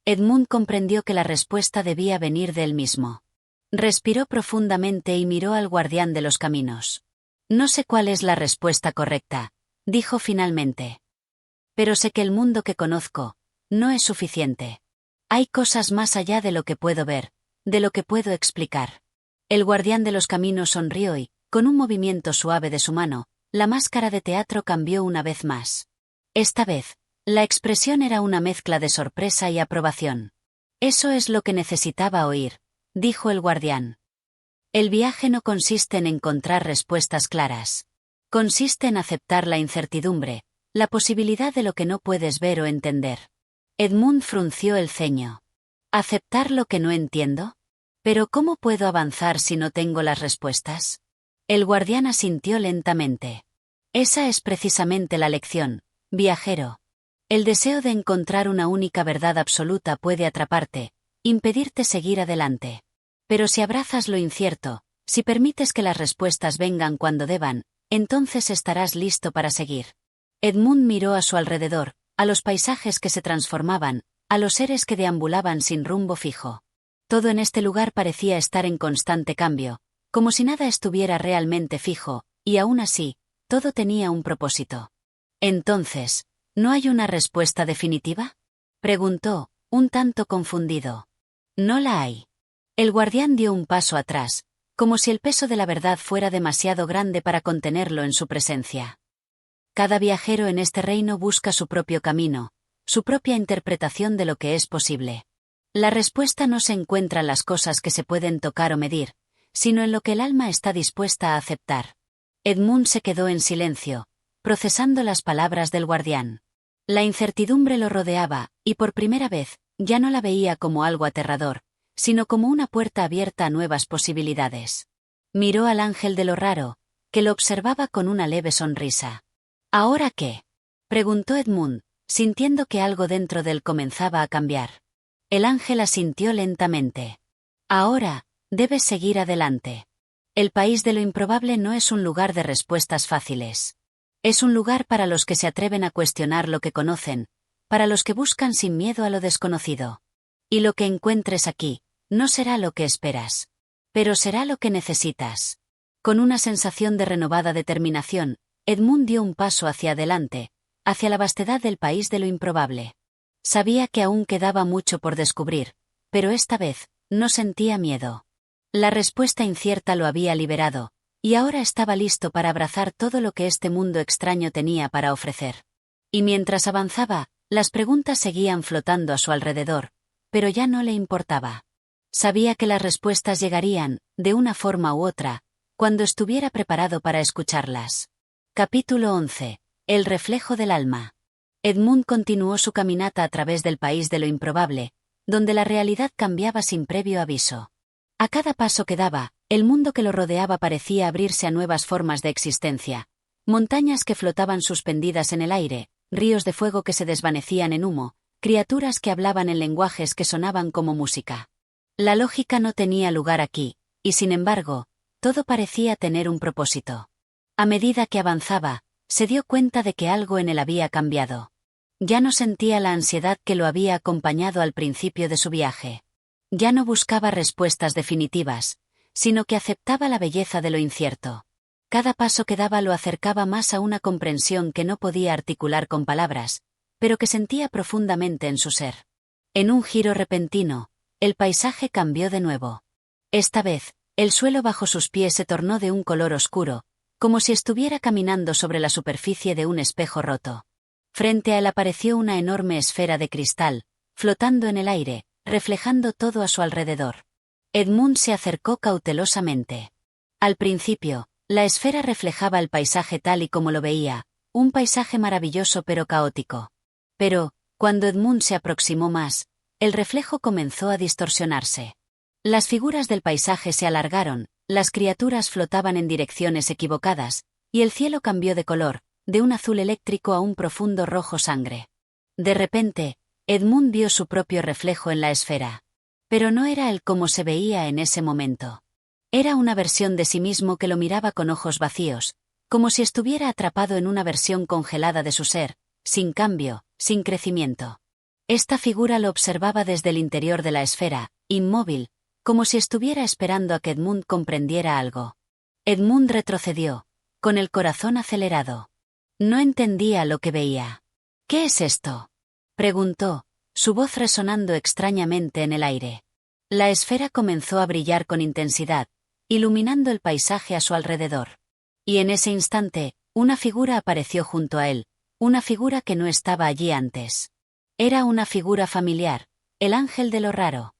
Edmund comprendió que la respuesta debía venir de él mismo. Respiró profundamente y miró al guardián de los caminos. No sé cuál es la respuesta correcta, dijo finalmente. Pero sé que el mundo que conozco no es suficiente. Hay cosas más allá de lo que puedo ver, de lo que puedo explicar. El guardián de los caminos sonrió y, con un movimiento suave de su mano, la máscara de teatro cambió una vez más. Esta vez, la expresión era una mezcla de sorpresa y aprobación. Eso es lo que necesitaba oír, dijo el guardián. El viaje no consiste en encontrar respuestas claras. Consiste en aceptar la incertidumbre, la posibilidad de lo que no puedes ver o entender. Edmund frunció el ceño. ¿Aceptar lo que no entiendo? ¿Pero cómo puedo avanzar si no tengo las respuestas? El guardián asintió lentamente. Esa es precisamente la lección, viajero. El deseo de encontrar una única verdad absoluta puede atraparte, impedirte seguir adelante. Pero si abrazas lo incierto, si permites que las respuestas vengan cuando deban, entonces estarás listo para seguir. Edmund miró a su alrededor, a los paisajes que se transformaban, a los seres que deambulaban sin rumbo fijo. Todo en este lugar parecía estar en constante cambio, como si nada estuviera realmente fijo, y aún así, todo tenía un propósito. Entonces, ¿no hay una respuesta definitiva? Preguntó, un tanto confundido. No la hay. El guardián dio un paso atrás, como si el peso de la verdad fuera demasiado grande para contenerlo en su presencia. Cada viajero en este reino busca su propio camino, su propia interpretación de lo que es posible. La respuesta no se encuentra en las cosas que se pueden tocar o medir, sino en lo que el alma está dispuesta a aceptar. Edmund se quedó en silencio, procesando las palabras del guardián. La incertidumbre lo rodeaba, y por primera vez, ya no la veía como algo aterrador, sino como una puerta abierta a nuevas posibilidades. Miró al ángel de lo raro, que lo observaba con una leve sonrisa. ¿Ahora qué? Preguntó Edmund, sintiendo que algo dentro de él comenzaba a cambiar. El ángel asintió lentamente. Ahora, debes seguir adelante. El país de lo improbable no es un lugar de respuestas fáciles. Es un lugar para los que se atreven a cuestionar lo que conocen, para los que buscan sin miedo a lo desconocido. Y lo que encuentres aquí, no será lo que esperas. Pero será lo que necesitas. Con una sensación de renovada determinación, Edmund dio un paso hacia adelante, hacia la vastedad del país de lo improbable. Sabía que aún quedaba mucho por descubrir, pero esta vez, no sentía miedo. La respuesta incierta lo había liberado, y ahora estaba listo para abrazar todo lo que este mundo extraño tenía para ofrecer. Y mientras avanzaba, las preguntas seguían flotando a su alrededor, pero ya no le importaba. Sabía que las respuestas llegarían, de una forma u otra, cuando estuviera preparado para escucharlas. Capítulo 11. El reflejo del alma. Edmund continuó su caminata a través del país de lo improbable, donde la realidad cambiaba sin previo aviso. A cada paso que daba, el mundo que lo rodeaba parecía abrirse a nuevas formas de existencia. Montañas que flotaban suspendidas en el aire, ríos de fuego que se desvanecían en humo, criaturas que hablaban en lenguajes que sonaban como música. La lógica no tenía lugar aquí, y sin embargo, todo parecía tener un propósito. A medida que avanzaba, se dio cuenta de que algo en él había cambiado. Ya no sentía la ansiedad que lo había acompañado al principio de su viaje. Ya no buscaba respuestas definitivas, sino que aceptaba la belleza de lo incierto. Cada paso que daba lo acercaba más a una comprensión que no podía articular con palabras, pero que sentía profundamente en su ser. En un giro repentino, el paisaje cambió de nuevo. Esta vez, el suelo bajo sus pies se tornó de un color oscuro, como si estuviera caminando sobre la superficie de un espejo roto. Frente a él apareció una enorme esfera de cristal, flotando en el aire, reflejando todo a su alrededor. Edmund se acercó cautelosamente. Al principio, la esfera reflejaba el paisaje tal y como lo veía, un paisaje maravilloso pero caótico. Pero, cuando Edmund se aproximó más, el reflejo comenzó a distorsionarse. Las figuras del paisaje se alargaron, las criaturas flotaban en direcciones equivocadas, y el cielo cambió de color, de un azul eléctrico a un profundo rojo sangre. De repente, Edmund vio su propio reflejo en la esfera. Pero no era él como se veía en ese momento. Era una versión de sí mismo que lo miraba con ojos vacíos, como si estuviera atrapado en una versión congelada de su ser, sin cambio, sin crecimiento. Esta figura lo observaba desde el interior de la esfera, inmóvil, como si estuviera esperando a que Edmund comprendiera algo. Edmund retrocedió, con el corazón acelerado. No entendía lo que veía. ¿Qué es esto?, preguntó, su voz resonando extrañamente en el aire. La esfera comenzó a brillar con intensidad, iluminando el paisaje a su alrededor. Y en ese instante, una figura apareció junto a él, una figura que no estaba allí antes. Era una figura familiar, el ángel de lo raro.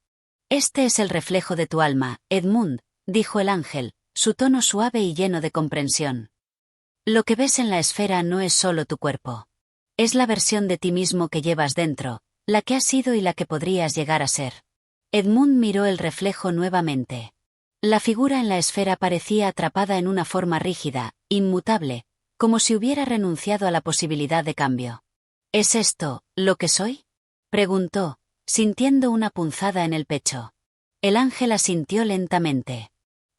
Este es el reflejo de tu alma, Edmund, dijo el ángel, su tono suave y lleno de comprensión. Lo que ves en la esfera no es solo tu cuerpo. Es la versión de ti mismo que llevas dentro, la que has sido y la que podrías llegar a ser. Edmund miró el reflejo nuevamente. La figura en la esfera parecía atrapada en una forma rígida, inmutable, como si hubiera renunciado a la posibilidad de cambio. ¿Es esto lo que soy?, preguntó, sintiendo una punzada en el pecho. El ángel asintió lentamente.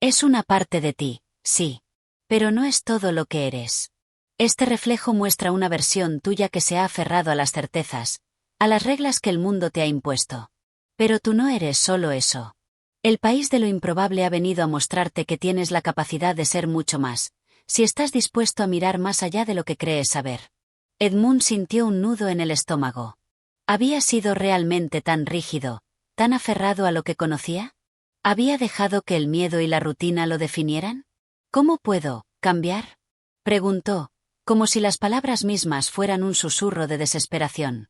Es una parte de ti, sí. Pero no es todo lo que eres. Este reflejo muestra una versión tuya que se ha aferrado a las certezas, a las reglas que el mundo te ha impuesto. Pero tú no eres solo eso. El país de lo improbable ha venido a mostrarte que tienes la capacidad de ser mucho más, si estás dispuesto a mirar más allá de lo que crees saber. Edmund sintió un nudo en el estómago. ¿Había sido realmente tan rígido, tan aferrado a lo que conocía? ¿Había dejado que el miedo y la rutina lo definieran? ¿Cómo puedo cambiar?, preguntó, como si las palabras mismas fueran un susurro de desesperación.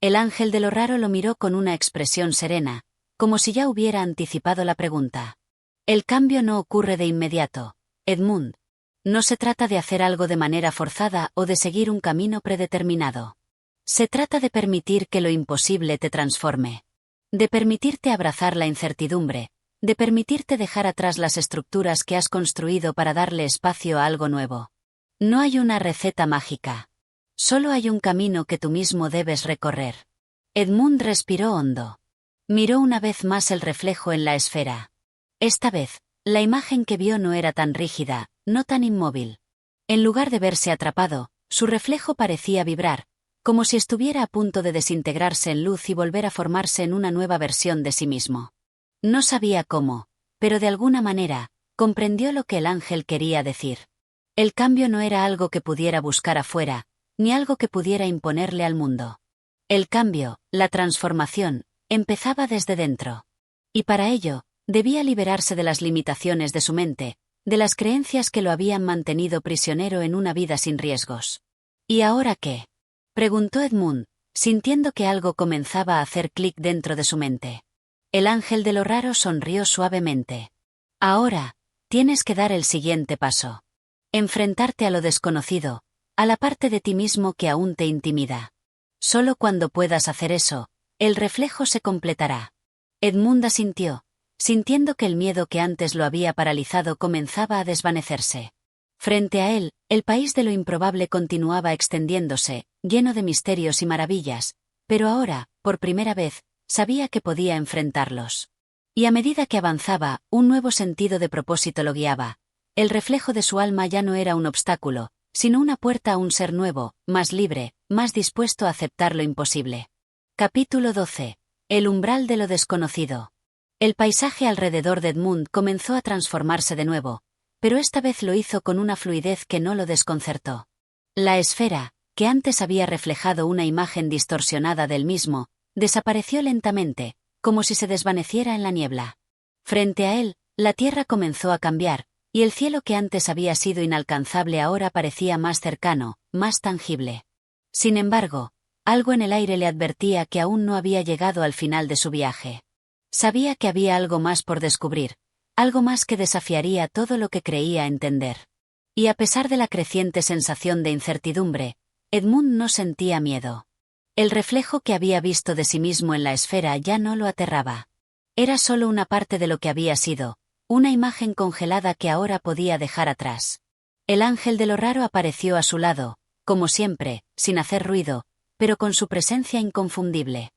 El ángel de lo raro lo miró con una expresión serena, como si ya hubiera anticipado la pregunta. El cambio no ocurre de inmediato, Edmund. No se trata de hacer algo de manera forzada o de seguir un camino predeterminado. Se trata de permitir que lo imposible te transforme. De permitirte abrazar la incertidumbre, de permitirte dejar atrás las estructuras que has construido para darle espacio a algo nuevo. No hay una receta mágica. Solo hay un camino que tú mismo debes recorrer. Edmund respiró hondo. Miró una vez más el reflejo en la esfera. Esta vez, la imagen que vio no era tan rígida, no tan inmóvil. En lugar de verse atrapado, su reflejo parecía vibrar, como si estuviera a punto de desintegrarse en luz y volver a formarse en una nueva versión de sí mismo. No sabía cómo, pero de alguna manera, comprendió lo que el ángel quería decir. El cambio no era algo que pudiera buscar afuera, ni algo que pudiera imponerle al mundo. El cambio, la transformación, empezaba desde dentro. Y para ello, debía liberarse de las limitaciones de su mente, de las creencias que lo habían mantenido prisionero en una vida sin riesgos. ¿Y ahora qué?, preguntó Edmund, sintiendo que algo comenzaba a hacer clic dentro de su mente. El ángel de lo raro sonrió suavemente. Ahora, tienes que dar el siguiente paso. Enfrentarte a lo desconocido, a la parte de ti mismo que aún te intimida. Solo cuando puedas hacer eso, el reflejo se completará. Edmund asintió, sintiendo que el miedo que antes lo había paralizado comenzaba a desvanecerse. Frente a él, el país de lo improbable continuaba extendiéndose, lleno de misterios y maravillas, pero ahora, por primera vez, sabía que podía enfrentarlos. Y a medida que avanzaba, un nuevo sentido de propósito lo guiaba. El reflejo de su alma ya no era un obstáculo, sino una puerta a un ser nuevo, más libre, más dispuesto a aceptar lo imposible. Capítulo 12. El umbral de lo desconocido. El paisaje alrededor de Edmund comenzó a transformarse de nuevo, pero esta vez lo hizo con una fluidez que no lo desconcertó. La esfera, que antes había reflejado una imagen distorsionada del mismo, desapareció lentamente, como si se desvaneciera en la niebla. Frente a él, la tierra comenzó a cambiar, y el cielo que antes había sido inalcanzable ahora parecía más cercano, más tangible. Sin embargo, algo en el aire le advertía que aún no había llegado al final de su viaje. Sabía que había algo más por descubrir, algo más que desafiaría todo lo que creía entender. Y a pesar de la creciente sensación de incertidumbre, Edmund no sentía miedo. El reflejo que había visto de sí mismo en la esfera ya no lo aterraba. Era solo una parte de lo que había sido, una imagen congelada que ahora podía dejar atrás. El ángel de lo raro apareció a su lado, como siempre, sin hacer ruido, pero con su presencia inconfundible.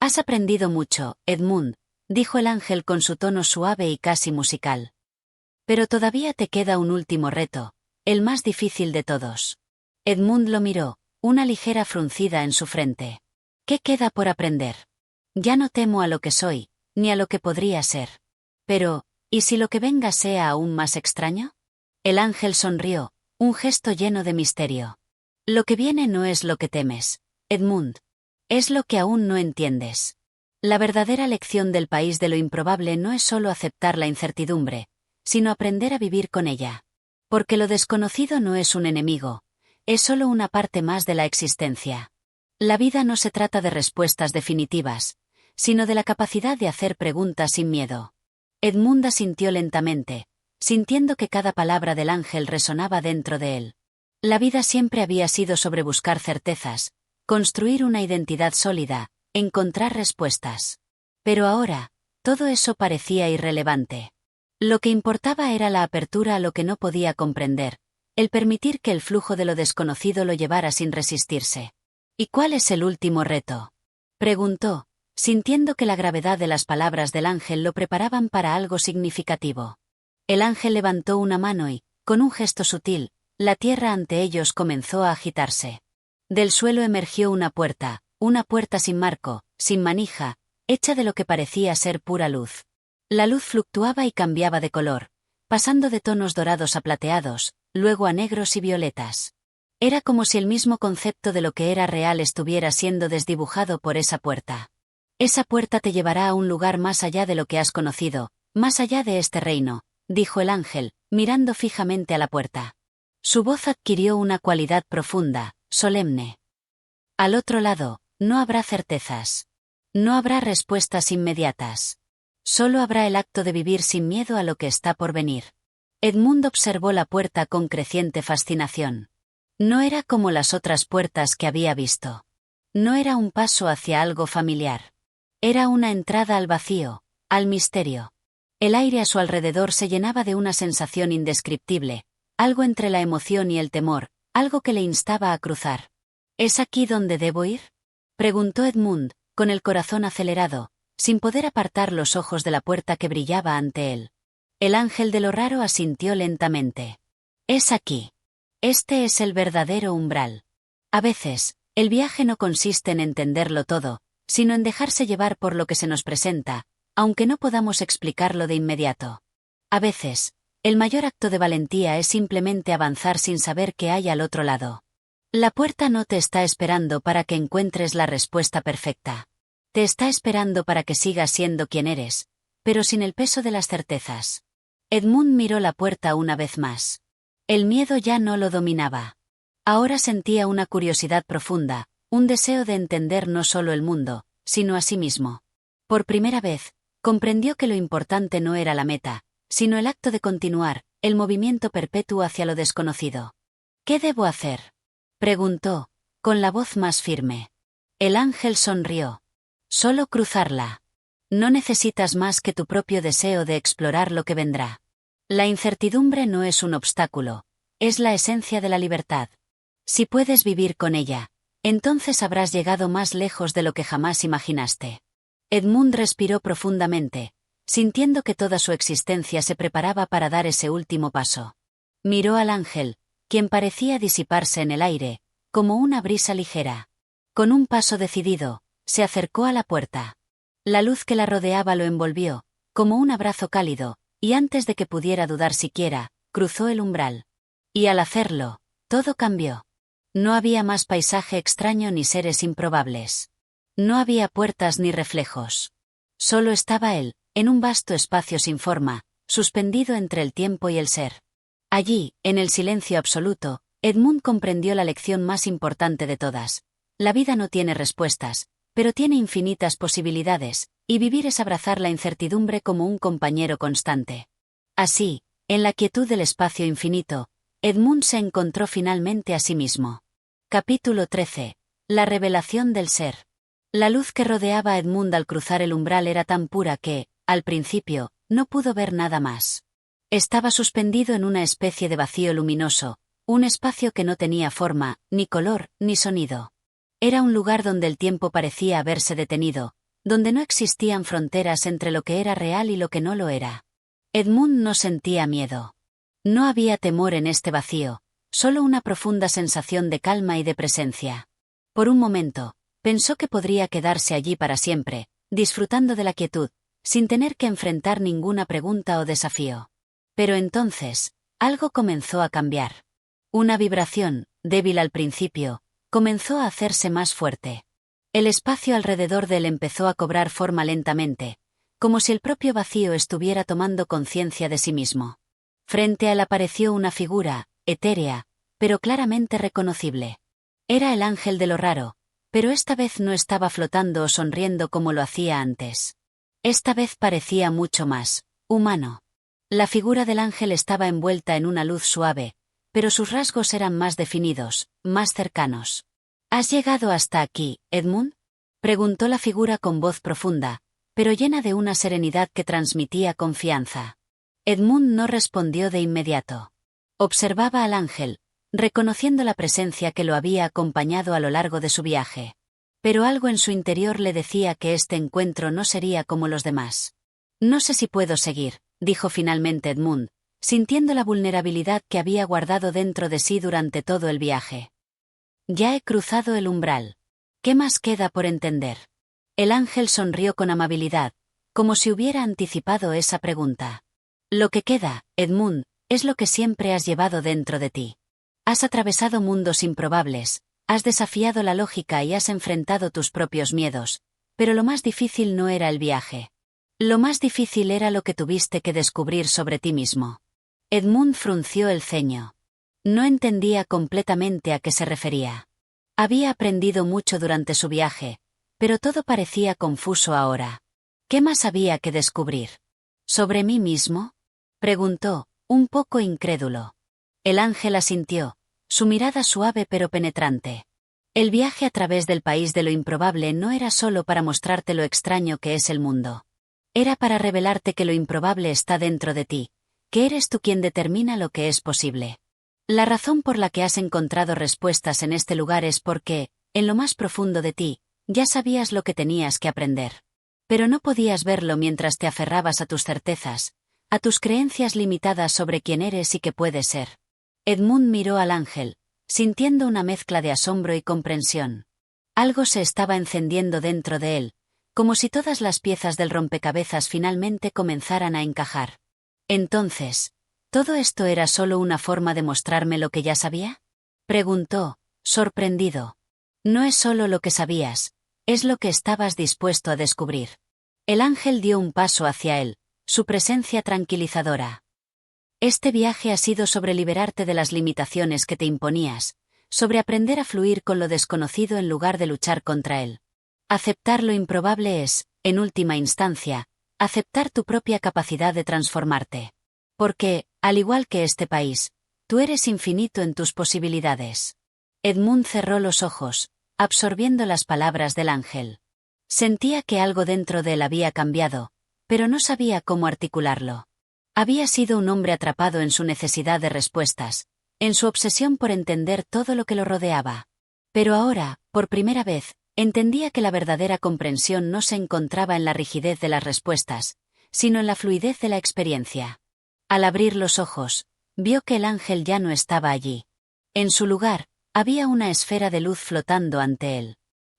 «Has aprendido mucho, Edmund», dijo el ángel con su tono suave y casi musical. «Pero todavía te queda un último reto, el más difícil de todos». Edmund lo miró, una ligera fruncida en su frente. «¿Qué queda por aprender? Ya no temo a lo que soy, ni a lo que podría ser. Pero, ¿y si lo que venga sea aún más extraño?». El ángel sonrió, un gesto lleno de misterio. «Lo que viene no es lo que temes, Edmund. Es lo que aún no entiendes. La verdadera lección del país de lo improbable no es solo aceptar la incertidumbre, sino aprender a vivir con ella. Porque lo desconocido no es un enemigo, es solo una parte más de la existencia. La vida no se trata de respuestas definitivas, sino de la capacidad de hacer preguntas sin miedo. Edmund asintió lentamente, sintiendo que cada palabra del ángel resonaba dentro de él. La vida siempre había sido sobre buscar certezas, construir una identidad sólida, encontrar respuestas. Pero ahora, todo eso parecía irrelevante. Lo que importaba era la apertura a lo que no podía comprender, el permitir que el flujo de lo desconocido lo llevara sin resistirse. ¿Y cuál es el último reto?, preguntó, sintiendo que la gravedad de las palabras del ángel lo preparaban para algo significativo. El ángel levantó una mano y, con un gesto sutil, la tierra ante ellos comenzó a agitarse. Del suelo emergió una puerta sin marco, sin manija, hecha de lo que parecía ser pura luz. La luz fluctuaba y cambiaba de color, pasando de tonos dorados a plateados, luego a negros y violetas. Era como si el mismo concepto de lo que era real estuviera siendo desdibujado por esa puerta. Esa puerta te llevará a un lugar más allá de lo que has conocido, más allá de este reino, dijo el ángel, mirando fijamente a la puerta. Su voz adquirió una cualidad profunda, solemne. Al otro lado, no habrá certezas. No habrá respuestas inmediatas. Solo habrá el acto de vivir sin miedo a lo que está por venir. Edmund observó la puerta con creciente fascinación. No era como las otras puertas que había visto. No era un paso hacia algo familiar. Era una entrada al vacío, al misterio. El aire a su alrededor se llenaba de una sensación indescriptible, algo entre la emoción y el temor, algo que le instaba a cruzar. ¿Es aquí donde debo ir?, preguntó Edmund, con el corazón acelerado, sin poder apartar los ojos de la puerta que brillaba ante él. El ángel de lo raro asintió lentamente. Es aquí. Este es el verdadero umbral. A veces, el viaje no consiste en entenderlo todo, sino en dejarse llevar por lo que se nos presenta, aunque no podamos explicarlo de inmediato. A veces, el mayor acto de valentía es simplemente avanzar sin saber qué hay al otro lado. La puerta no te está esperando para que encuentres la respuesta perfecta. Te está esperando para que sigas siendo quien eres, pero sin el peso de las certezas. Edmund miró la puerta una vez más. El miedo ya no lo dominaba. Ahora sentía una curiosidad profunda, un deseo de entender no solo el mundo, sino a sí mismo. Por primera vez, comprendió que lo importante no era la meta, sino el acto de continuar, el movimiento perpetuo hacia lo desconocido. ¿Qué debo hacer?, preguntó, con la voz más firme. El ángel sonrió. Solo cruzarla. No necesitas más que tu propio deseo de explorar lo que vendrá. La incertidumbre no es un obstáculo, es la esencia de la libertad. Si puedes vivir con ella, entonces habrás llegado más lejos de lo que jamás imaginaste. Edmund respiró profundamente, sintiendo que toda su existencia se preparaba para dar ese último paso. Miró al ángel, quien parecía disiparse en el aire, como una brisa ligera. Con un paso decidido, se acercó a la puerta. La luz que la rodeaba lo envolvió, como un abrazo cálido, y antes de que pudiera dudar siquiera, cruzó el umbral. Y al hacerlo, todo cambió. No había más paisaje extraño ni seres improbables. No había puertas ni reflejos. Solo estaba él, en un vasto espacio sin forma, suspendido entre el tiempo y el ser. Allí, en el silencio absoluto, Edmund comprendió la lección más importante de todas. La vida no tiene respuestas, pero tiene infinitas posibilidades, y vivir es abrazar la incertidumbre como un compañero constante. Así, en la quietud del espacio infinito, Edmund se encontró finalmente a sí mismo. Capítulo 13. La revelación del ser. La luz que rodeaba a Edmund al cruzar el umbral era tan pura que, al principio, no pudo ver nada más. Estaba suspendido en una especie de vacío luminoso, un espacio que no tenía forma, ni color, ni sonido. Era un lugar donde el tiempo parecía haberse detenido, donde no existían fronteras entre lo que era real y lo que no lo era. Edmund no sentía miedo. No había temor en este vacío, solo una profunda sensación de calma y de presencia. Por un momento, pensó que podría quedarse allí para siempre, disfrutando de la quietud, sin tener que enfrentar ninguna pregunta o desafío. Pero entonces, algo comenzó a cambiar. Una vibración, débil al principio, comenzó a hacerse más fuerte. El espacio alrededor de él empezó a cobrar forma lentamente, como si el propio vacío estuviera tomando conciencia de sí mismo. Frente a él apareció una figura, etérea, pero claramente reconocible. Era el ángel de lo raro, pero esta vez no estaba flotando o sonriendo como lo hacía antes. Esta vez parecía mucho más, humano. La figura del ángel estaba envuelta en una luz suave, pero sus rasgos eran más definidos, más cercanos. ¿Has llegado hasta aquí, Edmund? Preguntó la figura con voz profunda, pero llena de una serenidad que transmitía confianza. Edmund no respondió de inmediato. Observaba al ángel, reconociendo la presencia que lo había acompañado a lo largo de su viaje. Pero algo en su interior le decía que este encuentro no sería como los demás. No sé si puedo seguir, dijo finalmente Edmund, sintiendo la vulnerabilidad que había guardado dentro de sí durante todo el viaje. Ya he cruzado el umbral. ¿Qué más queda por entender? El ángel sonrió con amabilidad, como si hubiera anticipado esa pregunta. Lo que queda, Edmund, es lo que siempre has llevado dentro de ti. Has atravesado mundos improbables, has desafiado la lógica y has enfrentado tus propios miedos, pero lo más difícil no era el viaje. Lo más difícil era lo que tuviste que descubrir sobre ti mismo. Edmund frunció el ceño. No entendía completamente a qué se refería. Había aprendido mucho durante su viaje, pero todo parecía confuso ahora. ¿Qué más había que descubrir? ¿Sobre mí mismo? Preguntó, un poco incrédulo. El ángel asintió, su mirada suave pero penetrante. El viaje a través del país de lo improbable no era solo para mostrarte lo extraño que es el mundo. Era para revelarte que lo improbable está dentro de ti, que eres tú quien determina lo que es posible. La razón por la que has encontrado respuestas en este lugar es porque, en lo más profundo de ti, ya sabías lo que tenías que aprender. Pero no podías verlo mientras te aferrabas a tus certezas, a tus creencias limitadas sobre quién eres y qué puedes ser. Edmund miró al ángel, sintiendo una mezcla de asombro y comprensión. Algo se estaba encendiendo dentro de él, como si todas las piezas del rompecabezas finalmente comenzaran a encajar. Entonces, ¿todo esto era solo una forma de mostrarme lo que ya sabía? Preguntó, sorprendido. No es solo lo que sabías, es lo que estabas dispuesto a descubrir. El ángel dio un paso hacia él, su presencia tranquilizadora. Este viaje ha sido sobre liberarte de las limitaciones que te imponías, sobre aprender a fluir con lo desconocido en lugar de luchar contra él. Aceptar lo improbable es, en última instancia, aceptar tu propia capacidad de transformarte. Porque, al igual que este país, tú eres infinito en tus posibilidades. Edmund cerró los ojos, absorbiendo las palabras del ángel. Sentía que algo dentro de él había cambiado, pero no sabía cómo articularlo. Había sido un hombre atrapado en su necesidad de respuestas, en su obsesión por entender todo lo que lo rodeaba. Pero ahora, por primera vez, entendía que la verdadera comprensión no se encontraba en la rigidez de las respuestas, sino en la fluidez de la experiencia. Al abrir los ojos, vio que el ángel ya no estaba allí. En su lugar, había una esfera de luz flotando ante él.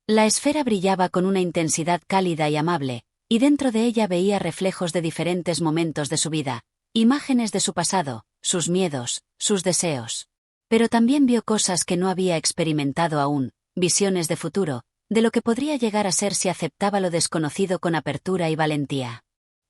La esfera brillaba con una intensidad cálida y amable, y dentro de ella veía reflejos de diferentes momentos de su vida, imágenes de su pasado, sus miedos, sus deseos. Pero también vio cosas que no había experimentado aún, visiones de futuro, de lo que podría llegar a ser si aceptaba lo desconocido con apertura y valentía.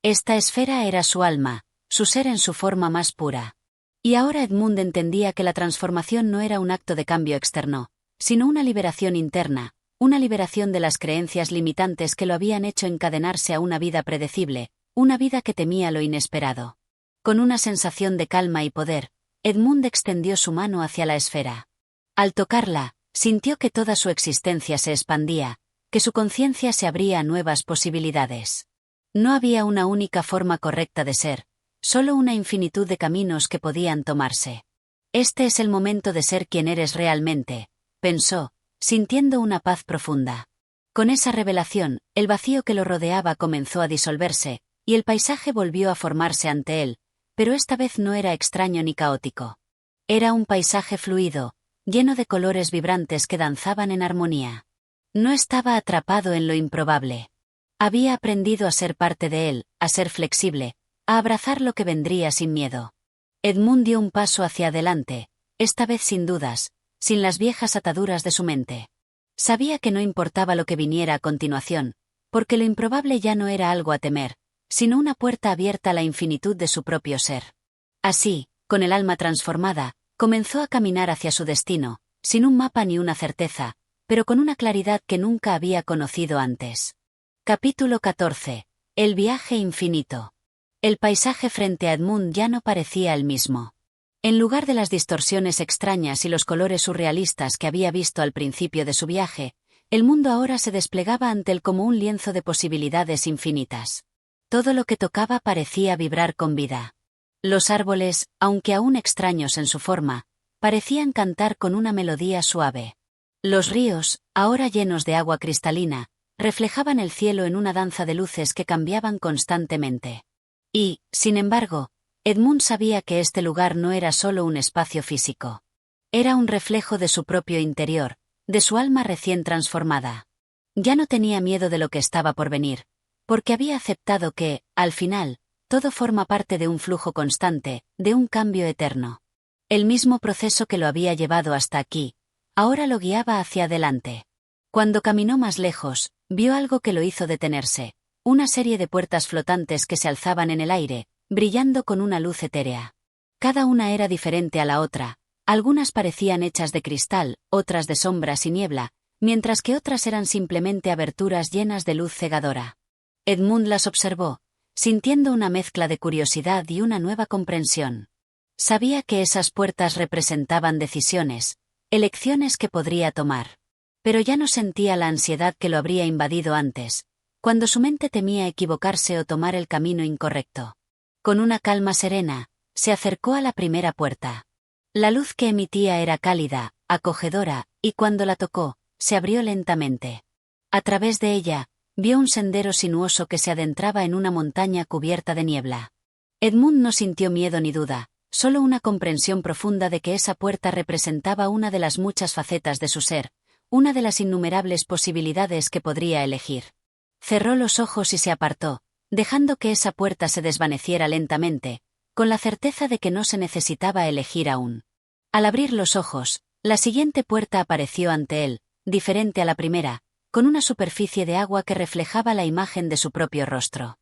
Esta esfera era su alma, su ser en su forma más pura. Y ahora Edmund entendía que la transformación no era un acto de cambio externo, sino una liberación interna, una liberación de las creencias limitantes que lo habían hecho encadenarse a una vida predecible, una vida que temía lo inesperado. Con una sensación de calma y poder, Edmund extendió su mano hacia la esfera. Al tocarla, sintió que toda su existencia se expandía, que su conciencia se abría a nuevas posibilidades. No había una única forma correcta de ser, solo una infinitud de caminos que podían tomarse. Este es el momento de ser quien eres realmente, pensó, sintiendo una paz profunda. Con esa revelación, el vacío que lo rodeaba comenzó a disolverse, y el paisaje volvió a formarse ante él, pero esta vez no era extraño ni caótico. Era un paisaje fluido, lleno de colores vibrantes que danzaban en armonía. No estaba atrapado en lo improbable. Había aprendido a ser parte de él, a ser flexible, a abrazar lo que vendría sin miedo. Edmund dio un paso hacia adelante, esta vez sin dudas, sin las viejas ataduras de su mente. Sabía que no importaba lo que viniera a continuación, porque lo improbable ya no era algo a temer, sino una puerta abierta a la infinitud de su propio ser. Así, con el alma transformada, comenzó a caminar hacia su destino, sin un mapa ni una certeza, pero con una claridad que nunca había conocido antes. Capítulo 14. El viaje infinito. El paisaje frente a Edmund ya no parecía el mismo. En lugar de las distorsiones extrañas y los colores surrealistas que había visto al principio de su viaje, el mundo ahora se desplegaba ante él como un lienzo de posibilidades infinitas. Todo lo que tocaba parecía vibrar con vida. Los árboles, aunque aún extraños en su forma, parecían cantar con una melodía suave. Los ríos, ahora llenos de agua cristalina, reflejaban el cielo en una danza de luces que cambiaban constantemente. Y, sin embargo, Edmund sabía que este lugar no era solo un espacio físico. Era un reflejo de su propio interior, de su alma recién transformada. Ya no tenía miedo de lo que estaba por venir, porque había aceptado que, al final, todo forma parte de un flujo constante, de un cambio eterno. El mismo proceso que lo había llevado hasta aquí, ahora lo guiaba hacia adelante. Cuando caminó más lejos, vio algo que lo hizo detenerse, una serie de puertas flotantes que se alzaban en el aire, brillando con una luz etérea. Cada una era diferente a la otra, algunas parecían hechas de cristal, otras de sombras y niebla, mientras que otras eran simplemente aberturas llenas de luz cegadora. Edmund las observó, sintiendo una mezcla de curiosidad y una nueva comprensión. Sabía que esas puertas representaban decisiones, elecciones que podría tomar. Pero ya no sentía la ansiedad que lo habría invadido antes, cuando su mente temía equivocarse o tomar el camino incorrecto. Con una calma serena, se acercó a la primera puerta. La luz que emitía era cálida, acogedora, y cuando la tocó, se abrió lentamente. A través de ella, vio un sendero sinuoso que se adentraba en una montaña cubierta de niebla. Edmund no sintió miedo ni duda, solo una comprensión profunda de que esa puerta representaba una de las muchas facetas de su ser, una de las innumerables posibilidades que podría elegir. Cerró los ojos y se apartó, dejando que esa puerta se desvaneciera lentamente, con la certeza de que no se necesitaba elegir aún. Al abrir los ojos, la siguiente puerta apareció ante él, diferente a la primera, con una superficie de agua que reflejaba la imagen de su propio rostro.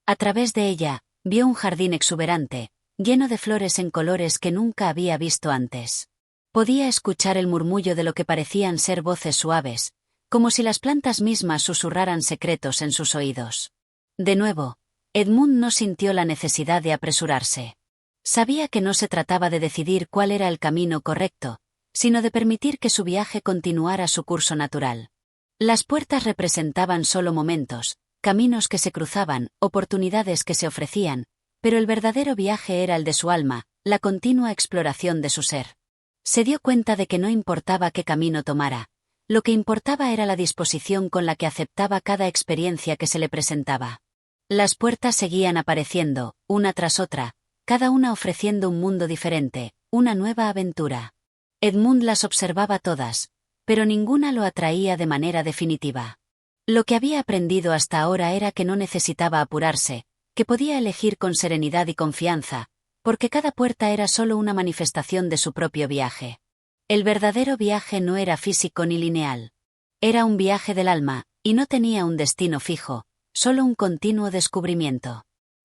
A través de ella, vio un jardín exuberante, lleno de flores en colores que nunca había visto antes. Podía escuchar el murmullo de lo que parecían ser voces suaves, como si las plantas mismas susurraran secretos en sus oídos. De nuevo, Edmund no sintió la necesidad de apresurarse. Sabía que no se trataba de decidir cuál era el camino correcto, sino de permitir que su viaje continuara su curso natural. Las puertas representaban solo momentos, caminos que se cruzaban, oportunidades que se ofrecían, pero el verdadero viaje era el de su alma, la continua exploración de su ser. Se dio cuenta de que no importaba qué camino tomara, lo que importaba era la disposición con la que aceptaba cada experiencia que se le presentaba. Las puertas seguían apareciendo, una tras otra, cada una ofreciendo un mundo diferente, una nueva aventura. Edmund las observaba todas, pero ninguna lo atraía de manera definitiva. Lo que había aprendido hasta ahora era que no necesitaba apurarse, que podía elegir con serenidad y confianza, porque cada puerta era solo una manifestación de su propio viaje. El verdadero viaje no era físico ni lineal. Era un viaje del alma, y no tenía un destino fijo, solo un continuo descubrimiento.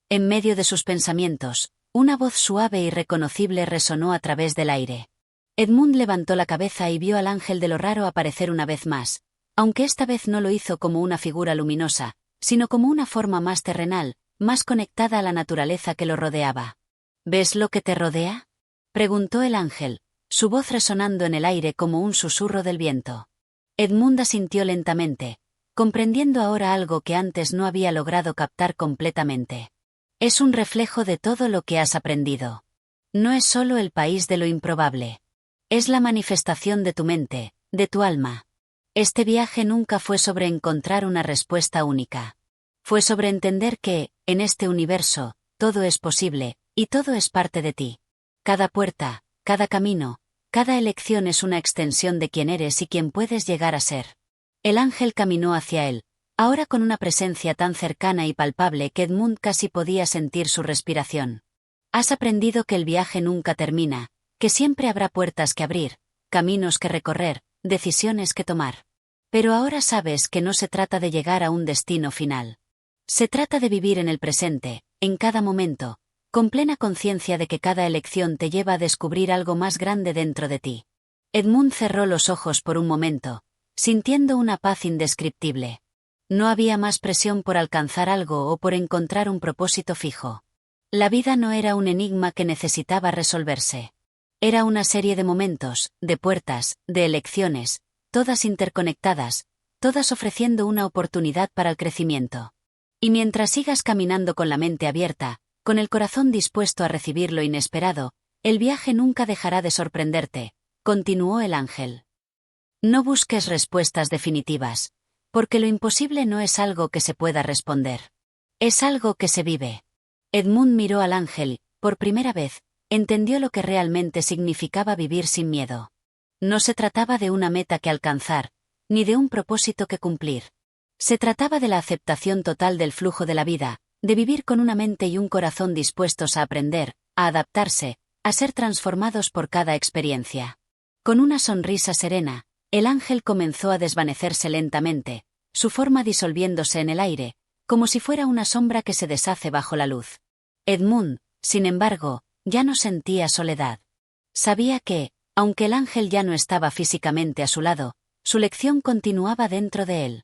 En medio de sus pensamientos, una voz suave y reconocible resonó a través del aire. Edmund levantó la cabeza y vio al ángel de lo raro aparecer una vez más, aunque esta vez no lo hizo como una figura luminosa, sino como una forma más terrenal, más conectada a la naturaleza que lo rodeaba. ¿Ves lo que te rodea?, preguntó el ángel, su voz resonando en el aire como un susurro del viento. Edmund asintió lentamente, comprendiendo ahora algo que antes no había logrado captar completamente. Es un reflejo de todo lo que has aprendido. No es solo el país de lo improbable. Es la manifestación de tu mente, de tu alma. Este viaje nunca fue sobre encontrar una respuesta única. Fue sobre entender que, en este universo, todo es posible, y todo es parte de ti. Cada puerta, cada camino, cada elección es una extensión de quién eres y quién puedes llegar a ser. El ángel caminó hacia él, ahora con una presencia tan cercana y palpable que Edmund casi podía sentir su respiración. Has aprendido que el viaje nunca termina, que siempre habrá puertas que abrir, caminos que recorrer, decisiones que tomar. Pero ahora sabes que no se trata de llegar a un destino final. Se trata de vivir en el presente, en cada momento, con plena conciencia de que cada elección te lleva a descubrir algo más grande dentro de ti. Edmund cerró los ojos por un momento, sintiendo una paz indescriptible. No había más presión por alcanzar algo o por encontrar un propósito fijo. La vida no era un enigma que necesitaba resolverse. Era una serie de momentos, de puertas, de elecciones, todas interconectadas, todas ofreciendo una oportunidad para el crecimiento. Y mientras sigas caminando con la mente abierta, con el corazón dispuesto a recibir lo inesperado, el viaje nunca dejará de sorprenderte, continuó el ángel. No busques respuestas definitivas, porque lo imposible no es algo que se pueda responder. Es algo que se vive. Edmund miró al ángel, por primera vez, entendió lo que realmente significaba vivir sin miedo. No se trataba de una meta que alcanzar, ni de un propósito que cumplir. Se trataba de la aceptación total del flujo de la vida, de vivir con una mente y un corazón dispuestos a aprender, a adaptarse, a ser transformados por cada experiencia. Con una sonrisa serena, el ángel comenzó a desvanecerse lentamente, su forma disolviéndose en el aire, como si fuera una sombra que se deshace bajo la luz. Edmund, sin embargo, ya no sentía soledad. Sabía que, aunque el ángel ya no estaba físicamente a su lado, su lección continuaba dentro de él.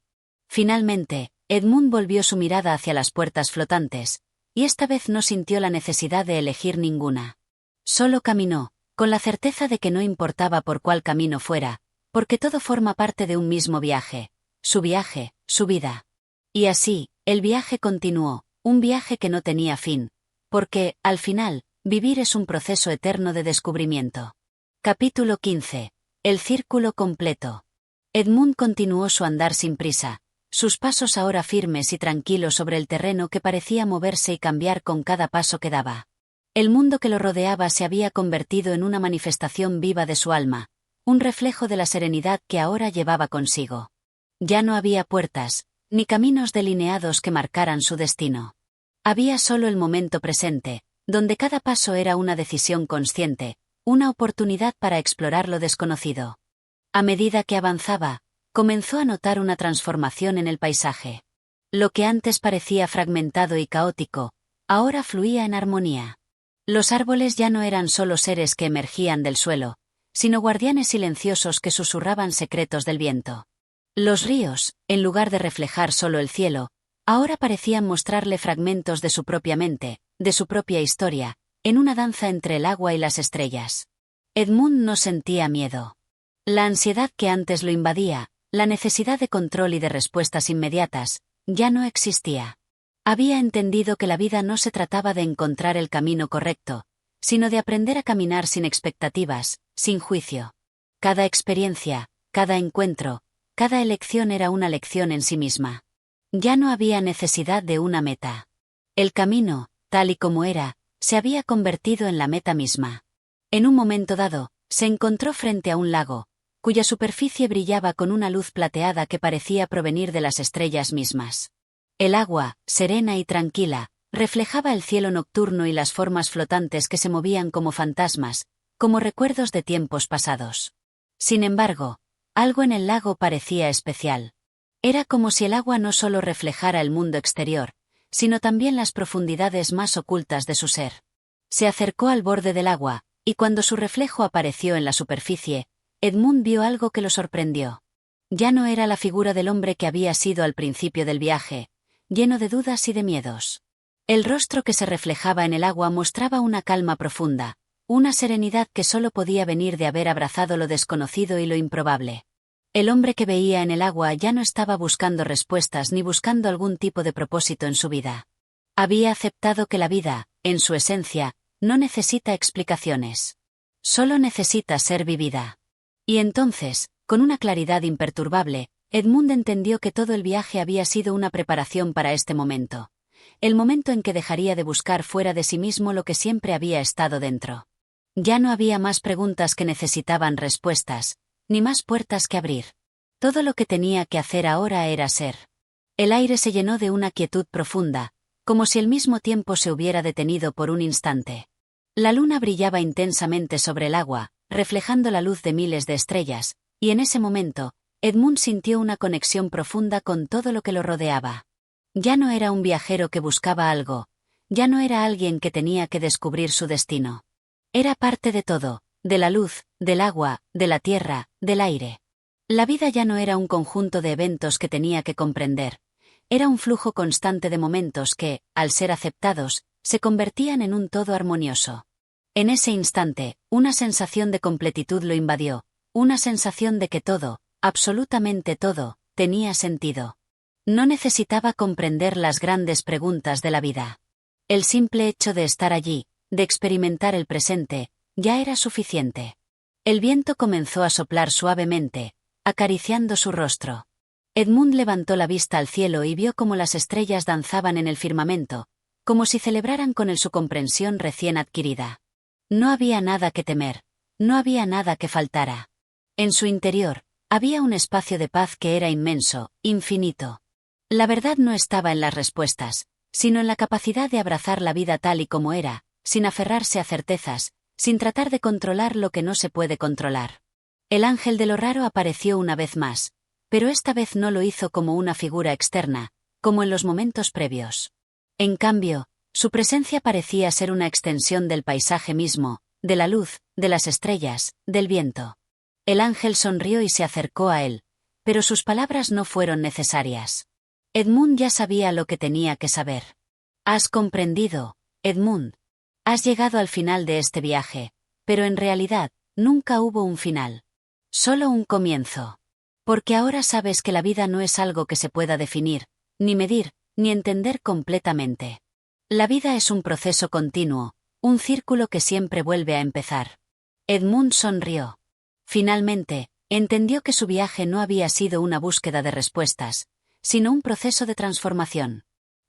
Finalmente, Edmund volvió su mirada hacia las puertas flotantes, y esta vez no sintió la necesidad de elegir ninguna. Solo caminó, con la certeza de que no importaba por cuál camino fuera, porque todo forma parte de un mismo viaje, su vida. Y así, el viaje continuó, un viaje que no tenía fin, porque, al final, vivir es un proceso eterno de descubrimiento. Capítulo 15. El círculo completo. Edmund continuó su andar sin prisa, sus pasos ahora firmes y tranquilos sobre el terreno que parecía moverse y cambiar con cada paso que daba. El mundo que lo rodeaba se había convertido en una manifestación viva de su alma, un reflejo de la serenidad que ahora llevaba consigo. Ya no había puertas, ni caminos delineados que marcaran su destino. Había solo el momento presente, donde cada paso era una decisión consciente, una oportunidad para explorar lo desconocido. A medida que avanzaba, comenzó a notar una transformación en el paisaje. Lo que antes parecía fragmentado y caótico, ahora fluía en armonía. Los árboles ya no eran solo seres que emergían del suelo, sino guardianes silenciosos que susurraban secretos del viento. Los ríos, en lugar de reflejar solo el cielo, ahora parecían mostrarle fragmentos de su propia mente, de su propia historia, en una danza entre el agua y las estrellas. Edmund no sentía miedo. La ansiedad que antes lo invadía, la necesidad de control y de respuestas inmediatas, ya no existía. Había entendido que la vida no se trataba de encontrar el camino correcto, sino de aprender a caminar sin expectativas, sin juicio. Cada experiencia, cada encuentro, cada elección era una lección en sí misma. Ya no había necesidad de una meta. El camino, tal y como era, se había convertido en la meta misma. En un momento dado, se encontró frente a un lago, cuya superficie brillaba con una luz plateada que parecía provenir de las estrellas mismas. El agua, serena y tranquila, reflejaba el cielo nocturno y las formas flotantes que se movían como fantasmas, como recuerdos de tiempos pasados. Sin embargo, algo en el lago parecía especial. Era como si el agua no solo reflejara el mundo exterior, sino también las profundidades más ocultas de su ser. Se acercó al borde del agua, y cuando su reflejo apareció en la superficie, Edmund vio algo que lo sorprendió. Ya no era la figura del hombre que había sido al principio del viaje, lleno de dudas y de miedos. El rostro que se reflejaba en el agua mostraba una calma profunda, una serenidad que solo podía venir de haber abrazado lo desconocido y lo improbable. El hombre que veía en el agua ya no estaba buscando respuestas ni buscando algún tipo de propósito en su vida. Había aceptado que la vida, en su esencia, no necesita explicaciones. Solo necesita ser vivida. Y entonces, con una claridad imperturbable, Edmund entendió que todo el viaje había sido una preparación para este momento. El momento en que dejaría de buscar fuera de sí mismo lo que siempre había estado dentro. Ya no había más preguntas que necesitaban respuestas, ni más puertas que abrir. Todo lo que tenía que hacer ahora era ser. El aire se llenó de una quietud profunda, como si el mismo tiempo se hubiera detenido por un instante. La luna brillaba intensamente sobre el agua, reflejando la luz de miles de estrellas, y en ese momento, Edmund sintió una conexión profunda con todo lo que lo rodeaba. Ya no era un viajero que buscaba algo, ya no era alguien que tenía que descubrir su destino. Era parte de todo, de la luz, del agua, de la tierra, del aire. La vida ya no era un conjunto de eventos que tenía que comprender. Era un flujo constante de momentos que, al ser aceptados, se convertían en un todo armonioso. En ese instante, una sensación de completitud lo invadió, una sensación de que todo, absolutamente todo, tenía sentido. No necesitaba comprender las grandes preguntas de la vida. El simple hecho de estar allí, de experimentar el presente, ya era suficiente. El viento comenzó a soplar suavemente, acariciando su rostro. Edmund levantó la vista al cielo y vio cómo las estrellas danzaban en el firmamento, como si celebraran con él su comprensión recién adquirida. No había nada que temer, no había nada que faltara. En su interior, había un espacio de paz que era inmenso, infinito. La verdad no estaba en las respuestas, sino en la capacidad de abrazar la vida tal y como era, sin aferrarse a certezas, sin tratar de controlar lo que no se puede controlar. El ángel de lo raro apareció una vez más, pero esta vez no lo hizo como una figura externa, como en los momentos previos. En cambio, su presencia parecía ser una extensión del paisaje mismo, de la luz, de las estrellas, del viento. El ángel sonrió y se acercó a él, pero sus palabras no fueron necesarias. Edmund ya sabía lo que tenía que saber. Has comprendido, Edmund. Has llegado al final de este viaje, pero en realidad, nunca hubo un final. Solo un comienzo. Porque ahora sabes que la vida no es algo que se pueda definir, ni medir, ni entender completamente. La vida es un proceso continuo, un círculo que siempre vuelve a empezar. Edmund sonrió. Finalmente, entendió que su viaje no había sido una búsqueda de respuestas, sino un proceso de transformación.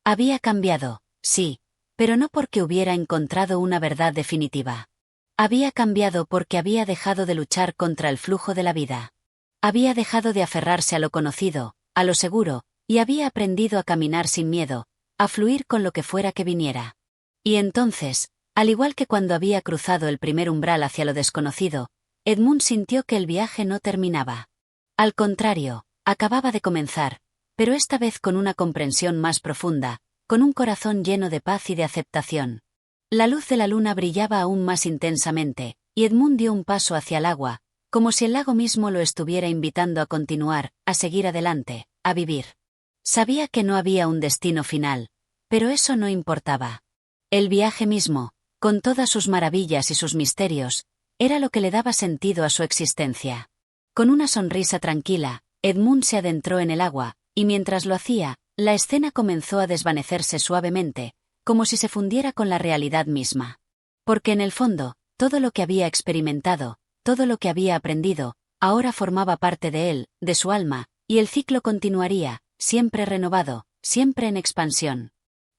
Había cambiado, sí, pero no porque hubiera encontrado una verdad definitiva. Había cambiado porque había dejado de luchar contra el flujo de la vida. Había dejado de aferrarse a lo conocido, a lo seguro, y había aprendido a caminar sin miedo, a fluir con lo que fuera que viniera. Y entonces, al igual que cuando había cruzado el primer umbral hacia lo desconocido, Edmund sintió que el viaje no terminaba. Al contrario, acababa de comenzar, pero esta vez con una comprensión más profunda, con un corazón lleno de paz y de aceptación. La luz de la luna brillaba aún más intensamente, y Edmund dio un paso hacia el agua, como si el lago mismo lo estuviera invitando a continuar, a seguir adelante, a vivir. Sabía que no había un destino final, pero eso no importaba. El viaje mismo, con todas sus maravillas y sus misterios, era lo que le daba sentido a su existencia. Con una sonrisa tranquila, Edmund se adentró en el agua, y mientras lo hacía, la escena comenzó a desvanecerse suavemente, como si se fundiera con la realidad misma. Porque en el fondo, todo lo que había experimentado, todo lo que había aprendido, ahora formaba parte de él, de su alma, y el ciclo continuaría, siempre renovado, siempre en expansión.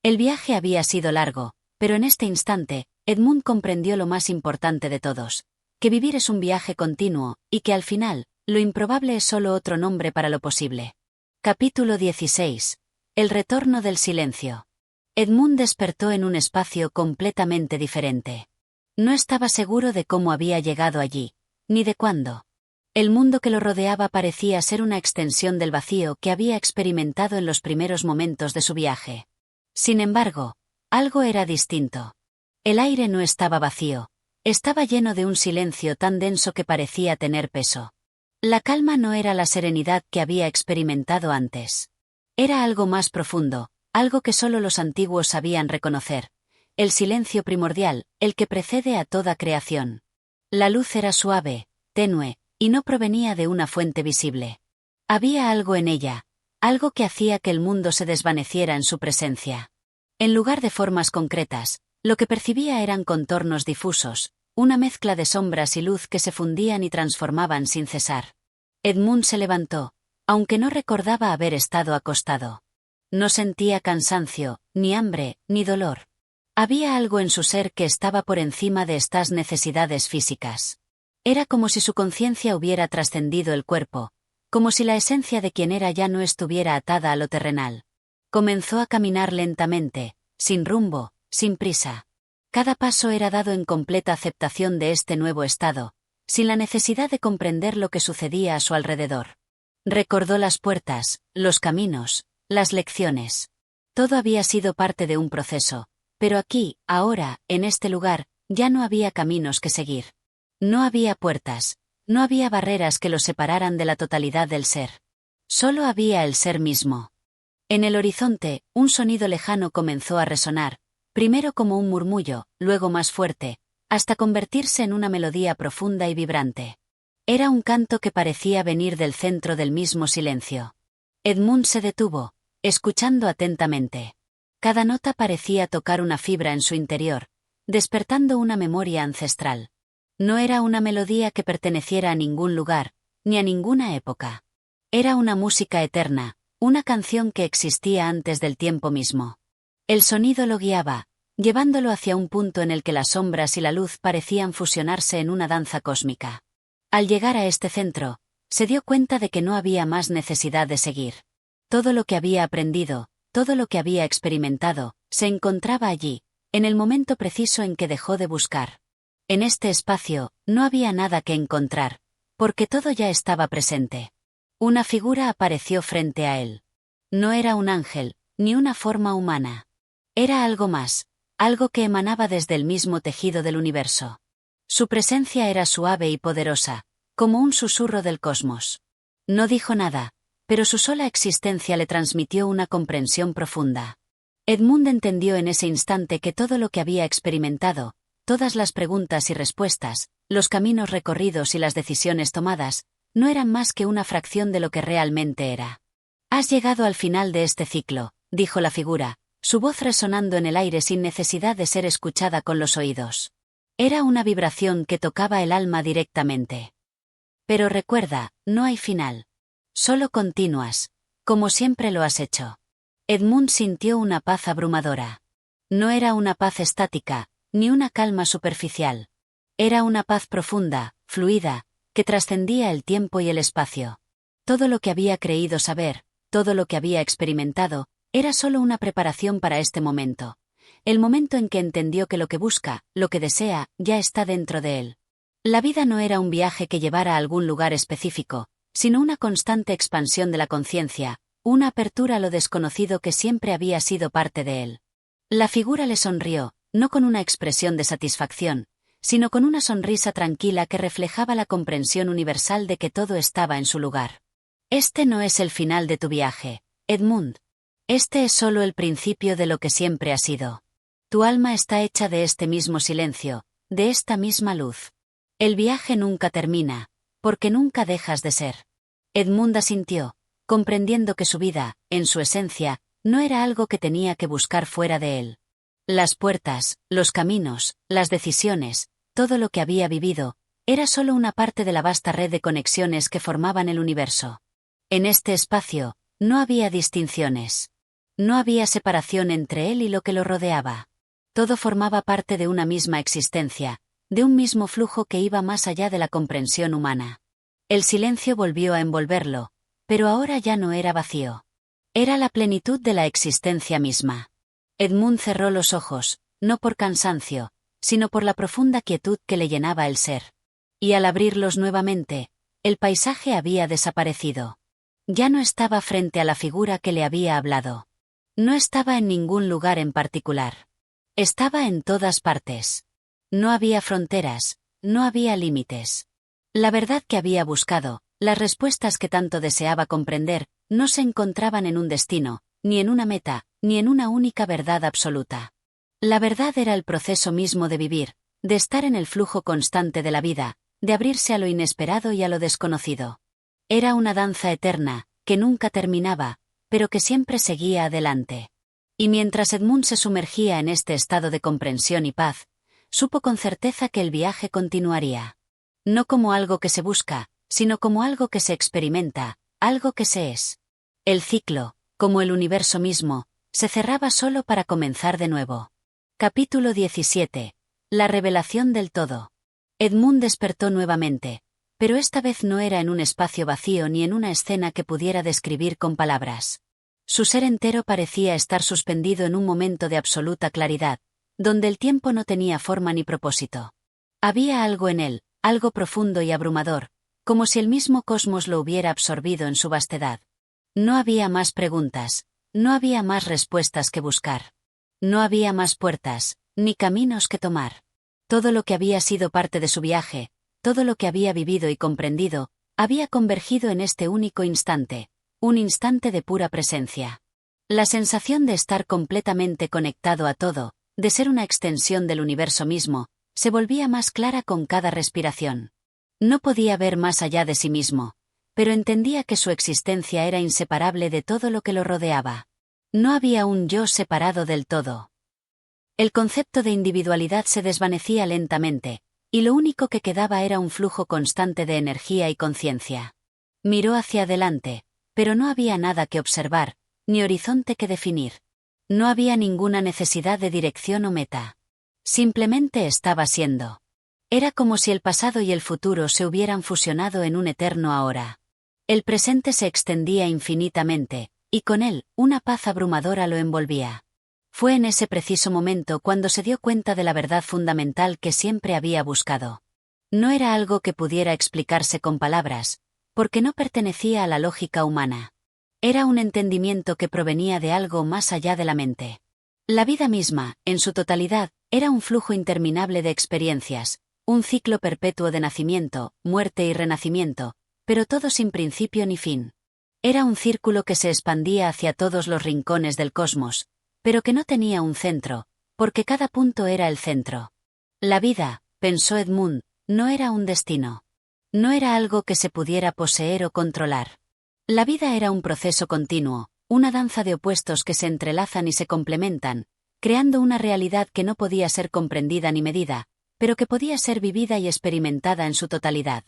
El viaje había sido largo, pero en este instante, Edmund comprendió lo más importante de todos, que vivir es un viaje continuo, y que al final, lo improbable es solo otro nombre para lo posible. Capítulo 16. El retorno del silencio. Edmund despertó en un espacio completamente diferente. No estaba seguro de cómo había llegado allí, ni de cuándo. El mundo que lo rodeaba parecía ser una extensión del vacío que había experimentado en los primeros momentos de su viaje. Sin embargo, algo era distinto. El aire no estaba vacío, estaba lleno de un silencio tan denso que parecía tener peso. La calma no era la serenidad que había experimentado antes. Era algo más profundo, algo que solo los antiguos sabían reconocer. El silencio primordial, el que precede a toda creación. La luz era suave, tenue, y no provenía de una fuente visible. Había algo en ella, algo que hacía que el mundo se desvaneciera en su presencia. En lugar de formas concretas, lo que percibía eran contornos difusos, una mezcla de sombras y luz que se fundían y transformaban sin cesar. Edmund se levantó, aunque no recordaba haber estado acostado. No sentía cansancio, ni hambre, ni dolor. Había algo en su ser que estaba por encima de estas necesidades físicas. Era como si su conciencia hubiera trascendido el cuerpo, como si la esencia de quien era ya no estuviera atada a lo terrenal. Comenzó a caminar lentamente, sin rumbo, sin prisa. Cada paso era dado en completa aceptación de este nuevo estado, sin la necesidad de comprender lo que sucedía a su alrededor. Recordó las puertas, los caminos, las lecciones. Todo había sido parte de un proceso. Pero aquí, ahora, en este lugar, ya no había caminos que seguir. No había puertas, no había barreras que lo separaran de la totalidad del ser. Solo había el ser mismo. En el horizonte, un sonido lejano comenzó a resonar, primero como un murmullo, luego más fuerte, hasta convertirse en una melodía profunda y vibrante. Era un canto que parecía venir del centro del mismo silencio. Edmund se detuvo, escuchando atentamente. Cada nota parecía tocar una fibra en su interior, despertando una memoria ancestral. No era una melodía que perteneciera a ningún lugar, ni a ninguna época. Era una música eterna, una canción que existía antes del tiempo mismo. El sonido lo guiaba, llevándolo hacia un punto en el que las sombras y la luz parecían fusionarse en una danza cósmica. Al llegar a este centro, se dio cuenta de que no había más necesidad de seguir. Todo lo que había aprendido, todo lo que había experimentado, se encontraba allí, en el momento preciso en que dejó de buscar. En este espacio, no había nada que encontrar, porque todo ya estaba presente. Una figura apareció frente a él. No era un ángel, ni una forma humana. Era algo más, algo que emanaba desde el mismo tejido del universo. Su presencia era suave y poderosa, como un susurro del cosmos. No dijo nada, pero su sola existencia le transmitió una comprensión profunda. Edmund entendió en ese instante que todo lo que había experimentado, todas las preguntas y respuestas, los caminos recorridos y las decisiones tomadas, no eran más que una fracción de lo que realmente era. «Has llegado al final de este ciclo», dijo la figura, su voz resonando en el aire sin necesidad de ser escuchada con los oídos. Era una vibración que tocaba el alma directamente. «Pero recuerda, no hay final. Solo continúas, como siempre lo has hecho». Edmund sintió una paz abrumadora. No era una paz estática, ni una calma superficial. Era una paz profunda, fluida, que trascendía el tiempo y el espacio. Todo lo que había creído saber, todo lo que había experimentado, era solo una preparación para este momento. El momento en que entendió que lo que busca, lo que desea, ya está dentro de él. La vida no era un viaje que llevara a algún lugar específico, sino una constante expansión de la conciencia, una apertura a lo desconocido que siempre había sido parte de él. La figura le sonrió, no con una expresión de satisfacción, sino con una sonrisa tranquila que reflejaba la comprensión universal de que todo estaba en su lugar. Este no es el final de tu viaje, Edmund. Este es solo el principio de lo que siempre ha sido. Tu alma está hecha de este mismo silencio, de esta misma luz. El viaje nunca termina, porque nunca dejas de ser. Edmund asintió, comprendiendo que su vida, en su esencia, no era algo que tenía que buscar fuera de él. Las puertas, los caminos, las decisiones, todo lo que había vivido, era solo una parte de la vasta red de conexiones que formaban el universo. En este espacio, no había distinciones. No había separación entre él y lo que lo rodeaba. Todo formaba parte de una misma existencia, de un mismo flujo que iba más allá de la comprensión humana. El silencio volvió a envolverlo, pero ahora ya no era vacío. Era la plenitud de la existencia misma. Edmund cerró los ojos, no por cansancio, sino por la profunda quietud que le llenaba el ser. Y al abrirlos nuevamente, el paisaje había desaparecido. Ya no estaba frente a la figura que le había hablado. No estaba en ningún lugar en particular. Estaba en todas partes. No había fronteras, no había límites. La verdad que había buscado, las respuestas que tanto deseaba comprender, no se encontraban en un destino, ni en una meta, ni en una única verdad absoluta. La verdad era el proceso mismo de vivir, de estar en el flujo constante de la vida, de abrirse a lo inesperado y a lo desconocido. Era una danza eterna, que nunca terminaba, pero que siempre seguía adelante. Y mientras Edmund se sumergía en este estado de comprensión y paz, supo con certeza que el viaje continuaría. No como algo que se busca, sino como algo que se experimenta, algo que se es. El ciclo, como el universo mismo, se cerraba solo para comenzar de nuevo. Capítulo 17. La revelación del todo. Edmund despertó nuevamente, pero esta vez no era en un espacio vacío ni en una escena que pudiera describir con palabras. Su ser entero parecía estar suspendido en un momento de absoluta claridad, donde el tiempo no tenía forma ni propósito. Había algo en él, algo profundo y abrumador, como si el mismo cosmos lo hubiera absorbido en su vastedad. No había más preguntas, no había más respuestas que buscar. No había más puertas, ni caminos que tomar. Todo lo que había sido parte de su viaje, todo lo que había vivido y comprendido, había convergido en este único instante, un instante de pura presencia. La sensación de estar completamente conectado a todo, de ser una extensión del universo mismo, se volvía más clara con cada respiración. No podía ver más allá de sí mismo, pero entendía que su existencia era inseparable de todo lo que lo rodeaba. No había un yo separado del todo. El concepto de individualidad se desvanecía lentamente, y lo único que quedaba era un flujo constante de energía y conciencia. Miró hacia adelante, pero no había nada que observar, ni horizonte que definir. No había ninguna necesidad de dirección o meta. Simplemente estaba siendo. Era como si el pasado y el futuro se hubieran fusionado en un eterno ahora. El presente se extendía infinitamente, y con él, una paz abrumadora lo envolvía. Fue en ese preciso momento cuando se dio cuenta de la verdad fundamental que siempre había buscado. No era algo que pudiera explicarse con palabras, porque no pertenecía a la lógica humana. Era un entendimiento que provenía de algo más allá de la mente. La vida misma, en su totalidad, era un flujo interminable de experiencias, un ciclo perpetuo de nacimiento, muerte y renacimiento, pero todo sin principio ni fin. Era un círculo que se expandía hacia todos los rincones del cosmos, pero que no tenía un centro, porque cada punto era el centro. La vida, pensó Edmund, no era un destino. No era algo que se pudiera poseer o controlar. La vida era un proceso continuo, una danza de opuestos que se entrelazan y se complementan, creando una realidad que no podía ser comprendida ni medida, pero que podía ser vivida y experimentada en su totalidad.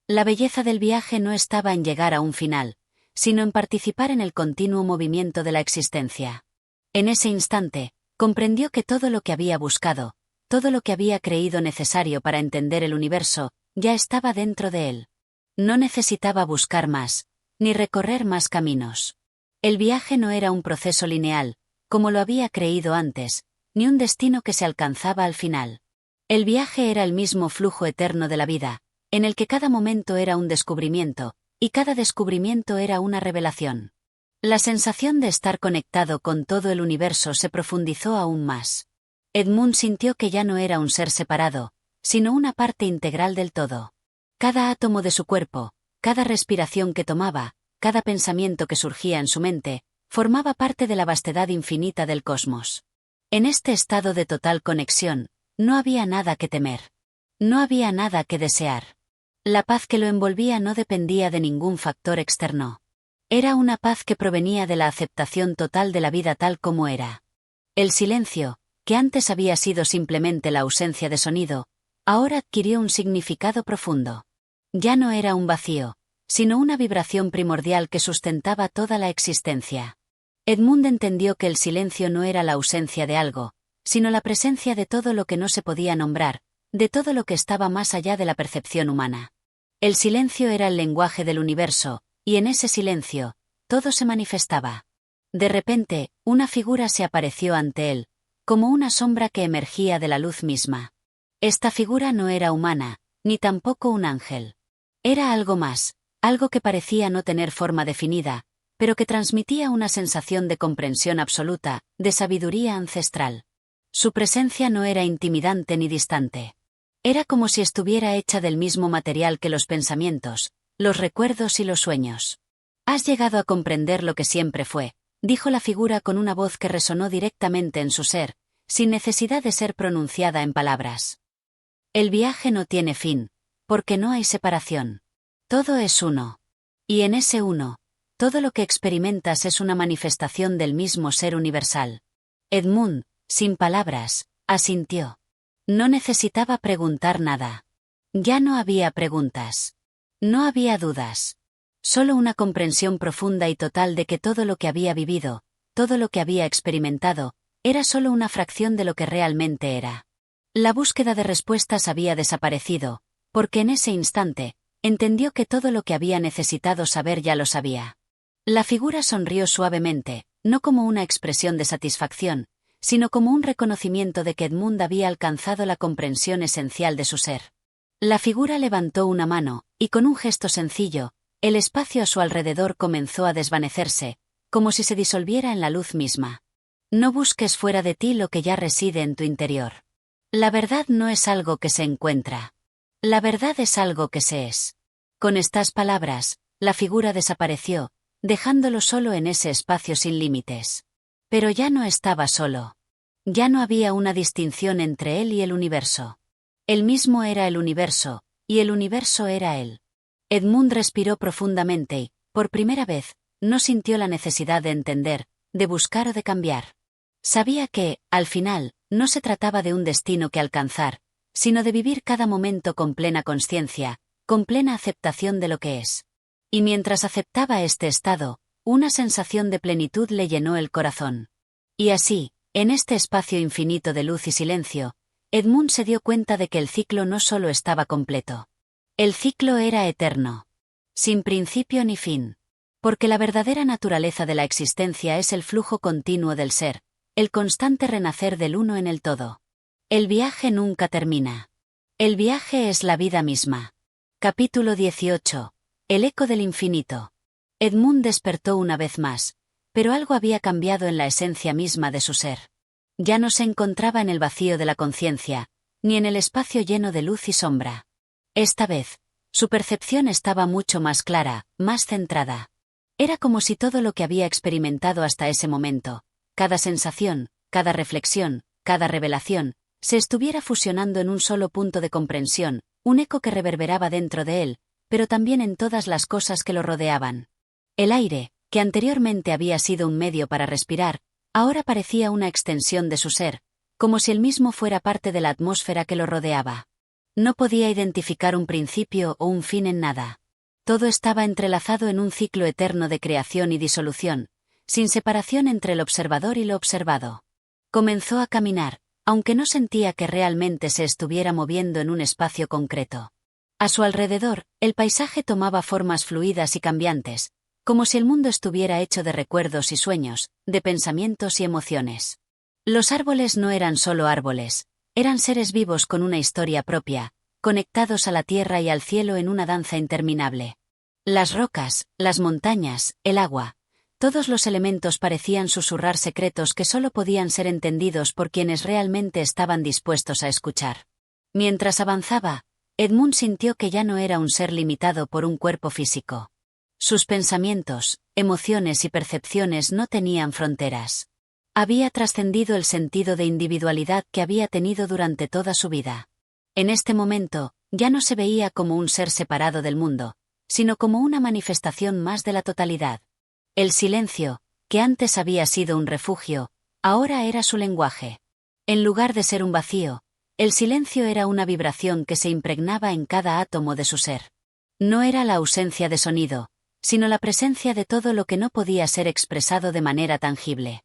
La belleza del viaje no estaba en llegar a un final, sino en participar en el continuo movimiento de la existencia. En ese instante, comprendió que todo lo que había buscado, todo lo que había creído necesario para entender el universo, ya estaba dentro de él. No necesitaba buscar más, ni recorrer más caminos. El viaje no era un proceso lineal, como lo había creído antes, ni un destino que se alcanzaba al final. El viaje era el mismo flujo eterno de la vida, en el que cada momento era un descubrimiento, y cada descubrimiento era una revelación. La sensación de estar conectado con todo el universo se profundizó aún más. Edmund sintió que ya no era un ser separado, sino una parte integral del todo. Cada átomo de su cuerpo, cada respiración que tomaba, cada pensamiento que surgía en su mente, formaba parte de la vastedad infinita del cosmos. En este estado de total conexión, no había nada que temer. No había nada que desear. La paz que lo envolvía no dependía de ningún factor externo. Era una paz que provenía de la aceptación total de la vida tal como era. El silencio, que antes había sido simplemente la ausencia de sonido, ahora adquirió un significado profundo. Ya no era un vacío, sino una vibración primordial que sustentaba toda la existencia. Edmund entendió que el silencio no era la ausencia de algo, sino la presencia de todo lo que no se podía nombrar, de todo lo que estaba más allá de la percepción humana. El silencio era el lenguaje del universo, y en ese silencio, todo se manifestaba. De repente, una figura se apareció ante él, como una sombra que emergía de la luz misma. Esta figura no era humana, ni tampoco un ángel. Era algo más, algo que parecía no tener forma definida, pero que transmitía una sensación de comprensión absoluta, de sabiduría ancestral. Su presencia no era intimidante ni distante. Era como si estuviera hecha del mismo material que los pensamientos, los recuerdos y los sueños. «Has llegado a comprender lo que siempre fue», dijo la figura con una voz que resonó directamente en su ser, sin necesidad de ser pronunciada en palabras. «El viaje no tiene fin, porque no hay separación. Todo es uno. Y en ese uno, todo lo que experimentas es una manifestación del mismo ser universal». Edmund, sin palabras, asintió. No necesitaba preguntar nada. Ya no había preguntas. No había dudas. Solo una comprensión profunda y total de que todo lo que había vivido, todo lo que había experimentado, era solo una fracción de lo que realmente era. La búsqueda de respuestas había desaparecido, porque en ese instante, entendió que todo lo que había necesitado saber ya lo sabía. La figura sonrió suavemente, no como una expresión de satisfacción, sino como un reconocimiento de que Edmund había alcanzado la comprensión esencial de su ser. La figura levantó una mano, y con un gesto sencillo, el espacio a su alrededor comenzó a desvanecerse, como si se disolviera en la luz misma. No busques fuera de ti lo que ya reside en tu interior. La verdad no es algo que se encuentra. La verdad es algo que se es. Con estas palabras, la figura desapareció, dejándolo solo en ese espacio sin límites. Pero ya no estaba solo. Ya no había una distinción entre él y el universo. Él mismo era el universo, y el universo era él. Edmund respiró profundamente y, por primera vez, no sintió la necesidad de entender, de buscar o de cambiar. Sabía que, al final, no se trataba de un destino que alcanzar, sino de vivir cada momento con plena consciencia, con plena aceptación de lo que es. Y mientras aceptaba este estado, una sensación de plenitud le llenó el corazón. Y así, en este espacio infinito de luz y silencio, Edmund se dio cuenta de que el ciclo no solo estaba completo. El ciclo era eterno. Sin principio ni fin. Porque la verdadera naturaleza de la existencia es el flujo continuo del ser, el constante renacer del uno en el todo. El viaje nunca termina. El viaje es la vida misma. Capítulo 18. El eco del infinito. Edmund despertó una vez más, pero algo había cambiado en la esencia misma de su ser. Ya no se encontraba en el vacío de la conciencia, ni en el espacio lleno de luz y sombra. Esta vez, su percepción estaba mucho más clara, más centrada. Era como si todo lo que había experimentado hasta ese momento, cada sensación, cada reflexión, cada revelación, se estuviera fusionando en un solo punto de comprensión, un eco que reverberaba dentro de él, pero también en todas las cosas que lo rodeaban. El aire, que anteriormente había sido un medio para respirar, ahora parecía una extensión de su ser, como si él mismo fuera parte de la atmósfera que lo rodeaba. No podía identificar un principio o un fin en nada. Todo estaba entrelazado en un ciclo eterno de creación y disolución, sin separación entre el observador y lo observado. Comenzó a caminar, aunque no sentía que realmente se estuviera moviendo en un espacio concreto. A su alrededor, el paisaje tomaba formas fluidas y cambiantes, como si el mundo estuviera hecho de recuerdos y sueños, de pensamientos y emociones. Los árboles no eran solo árboles, eran seres vivos con una historia propia, conectados a la tierra y al cielo en una danza interminable. Las rocas, las montañas, el agua, todos los elementos parecían susurrar secretos que solo podían ser entendidos por quienes realmente estaban dispuestos a escuchar. Mientras avanzaba, Edmund sintió que ya no era un ser limitado por un cuerpo físico. Sus pensamientos, emociones y percepciones no tenían fronteras. Había trascendido el sentido de individualidad que había tenido durante toda su vida. En este momento, ya no se veía como un ser separado del mundo, sino como una manifestación más de la totalidad. El silencio, que antes había sido un refugio, ahora era su lenguaje. En lugar de ser un vacío, el silencio era una vibración que se impregnaba en cada átomo de su ser. No era la ausencia de sonido, sino la presencia de todo lo que no podía ser expresado de manera tangible.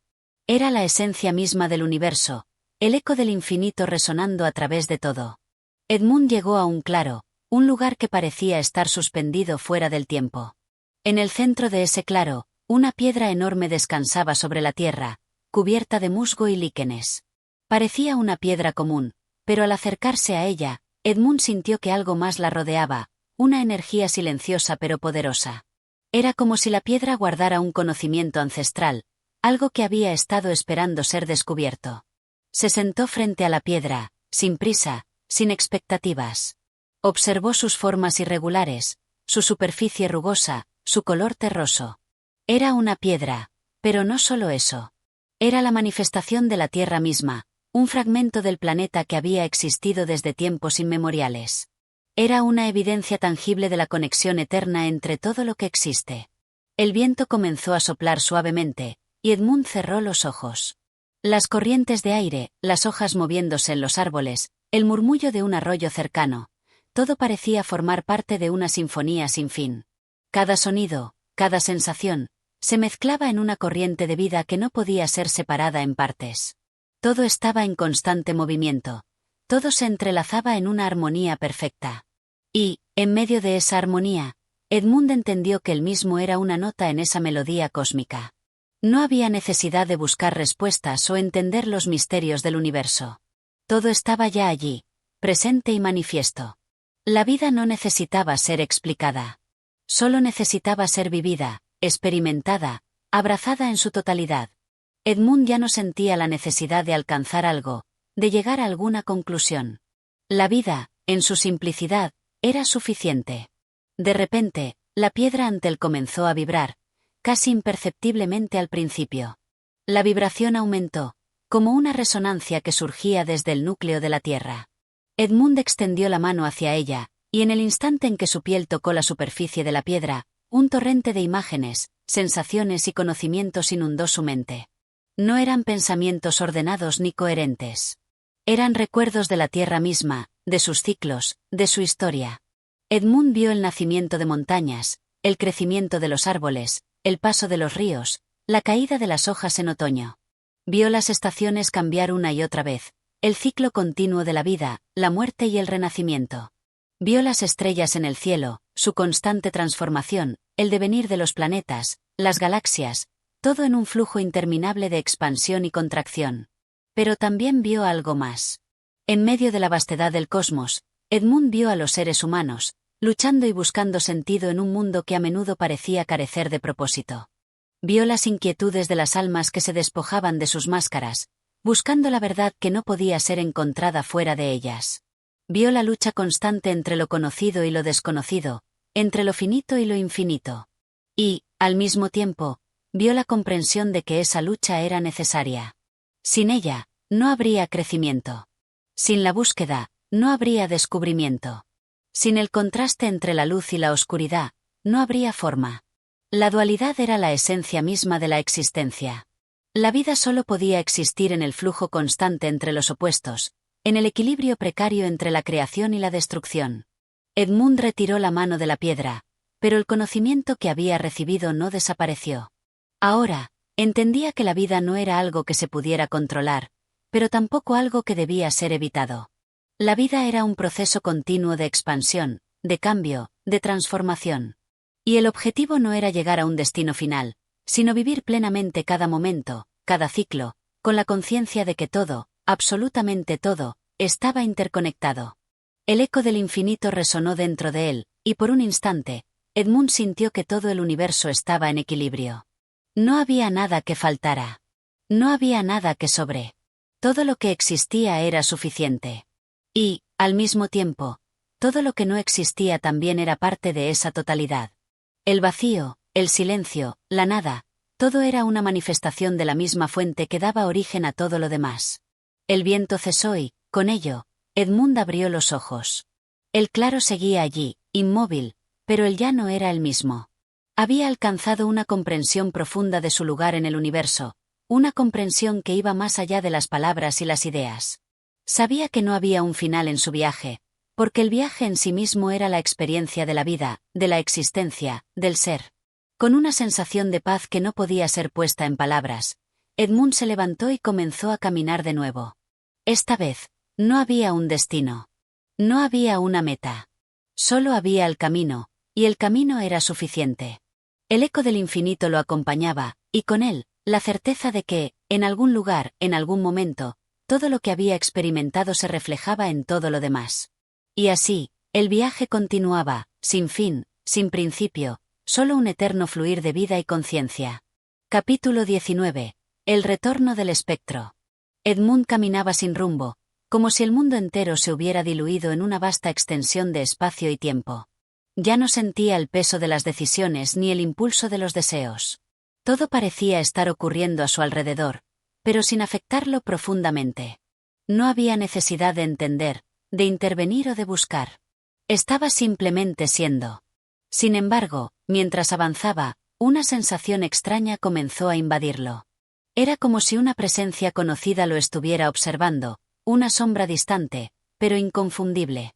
Era la esencia misma del universo, el eco del infinito resonando a través de todo. Edmund llegó a un claro, un lugar que parecía estar suspendido fuera del tiempo. En el centro de ese claro, una piedra enorme descansaba sobre la tierra, cubierta de musgo y líquenes. Parecía una piedra común, pero al acercarse a ella, Edmund sintió que algo más la rodeaba, una energía silenciosa pero poderosa. Era como si la piedra guardara un conocimiento ancestral, algo que había estado esperando ser descubierto. Se sentó frente a la piedra, sin prisa, sin expectativas. Observó sus formas irregulares, su superficie rugosa, su color terroso. Era una piedra, pero no solo eso. Era la manifestación de la Tierra misma, un fragmento del planeta que había existido desde tiempos inmemoriales. Era una evidencia tangible de la conexión eterna entre todo lo que existe. El viento comenzó a soplar suavemente, y Edmund cerró los ojos. Las corrientes de aire, las hojas moviéndose en los árboles, el murmullo de un arroyo cercano, todo parecía formar parte de una sinfonía sin fin. Cada sonido, cada sensación, se mezclaba en una corriente de vida que no podía ser separada en partes. Todo estaba en constante movimiento. Todo se entrelazaba en una armonía perfecta. Y, en medio de esa armonía, Edmund entendió que él mismo era una nota en esa melodía cósmica. No había necesidad de buscar respuestas o entender los misterios del universo. Todo estaba ya allí, presente y manifiesto. La vida no necesitaba ser explicada. Solo necesitaba ser vivida, experimentada, abrazada en su totalidad. Edmund ya no sentía la necesidad de alcanzar algo, de llegar a alguna conclusión. La vida, en su simplicidad, era suficiente. De repente, la piedra ante él comenzó a vibrar, casi imperceptiblemente al principio. La vibración aumentó, como una resonancia que surgía desde el núcleo de la Tierra. Edmund extendió la mano hacia ella, y en el instante en que su piel tocó la superficie de la piedra, un torrente de imágenes, sensaciones y conocimientos inundó su mente. No eran pensamientos ordenados ni coherentes. Eran recuerdos de la Tierra misma, de sus ciclos, de su historia. Edmund vio el nacimiento de montañas, el crecimiento de los árboles, el paso de los ríos, la caída de las hojas en otoño. Vio las estaciones cambiar una y otra vez, el ciclo continuo de la vida, la muerte y el renacimiento. Vio las estrellas en el cielo, su constante transformación, el devenir de los planetas, las galaxias, todo en un flujo interminable de expansión y contracción. Pero también vio algo más. En medio de la vastedad del cosmos, Edmund vio a los seres humanos, luchando y buscando sentido en un mundo que a menudo parecía carecer de propósito. Vio las inquietudes de las almas que se despojaban de sus máscaras, buscando la verdad que no podía ser encontrada fuera de ellas. Vio la lucha constante entre lo conocido y lo desconocido, entre lo finito y lo infinito. Y, al mismo tiempo, vio la comprensión de que esa lucha era necesaria. Sin ella, no habría crecimiento. Sin la búsqueda, no habría descubrimiento. Sin el contraste entre la luz y la oscuridad, no habría forma. La dualidad era la esencia misma de la existencia. La vida solo podía existir en el flujo constante entre los opuestos, en el equilibrio precario entre la creación y la destrucción. Edmund retiró la mano de la piedra, pero el conocimiento que había recibido no desapareció. Ahora, entendía que la vida no era algo que se pudiera controlar, pero tampoco algo que debía ser evitado. La vida era un proceso continuo de expansión, de cambio, de transformación. Y el objetivo no era llegar a un destino final, sino vivir plenamente cada momento, cada ciclo, con la conciencia de que todo, absolutamente todo, estaba interconectado. El eco del infinito resonó dentro de él, y por un instante, Edmund sintió que todo el universo estaba en equilibrio. No había nada que faltara. No había nada que sobre. Todo lo que existía era suficiente. Y, al mismo tiempo, todo lo que no existía también era parte de esa totalidad. El vacío, el silencio, la nada, todo era una manifestación de la misma fuente que daba origen a todo lo demás. El viento cesó y, con ello, Edmund abrió los ojos. El claro seguía allí, inmóvil, pero él ya no era el mismo. Había alcanzado una comprensión profunda de su lugar en el universo, una comprensión que iba más allá de las palabras y las ideas. Sabía que no había un final en su viaje, porque el viaje en sí mismo era la experiencia de la vida, de la existencia, del ser. Con una sensación de paz que no podía ser puesta en palabras, Edmund se levantó y comenzó a caminar de nuevo. Esta vez, no había un destino. No había una meta. Solo había el camino, y el camino era suficiente. El eco del infinito lo acompañaba, y con él, la certeza de que, en algún lugar, en algún momento, todo lo que había experimentado se reflejaba en todo lo demás. Y así, el viaje continuaba, sin fin, sin principio, solo un eterno fluir de vida y conciencia. Capítulo 19. El retorno del espectro. Edmund caminaba sin rumbo, como si el mundo entero se hubiera diluido en una vasta extensión de espacio y tiempo. Ya no sentía el peso de las decisiones ni el impulso de los deseos. Todo parecía estar ocurriendo a su alrededor, pero sin afectarlo profundamente. No había necesidad de entender, de intervenir o de buscar. Estaba simplemente siendo. Sin embargo, mientras avanzaba, una sensación extraña comenzó a invadirlo. Era como si una presencia conocida lo estuviera observando, una sombra distante, pero inconfundible.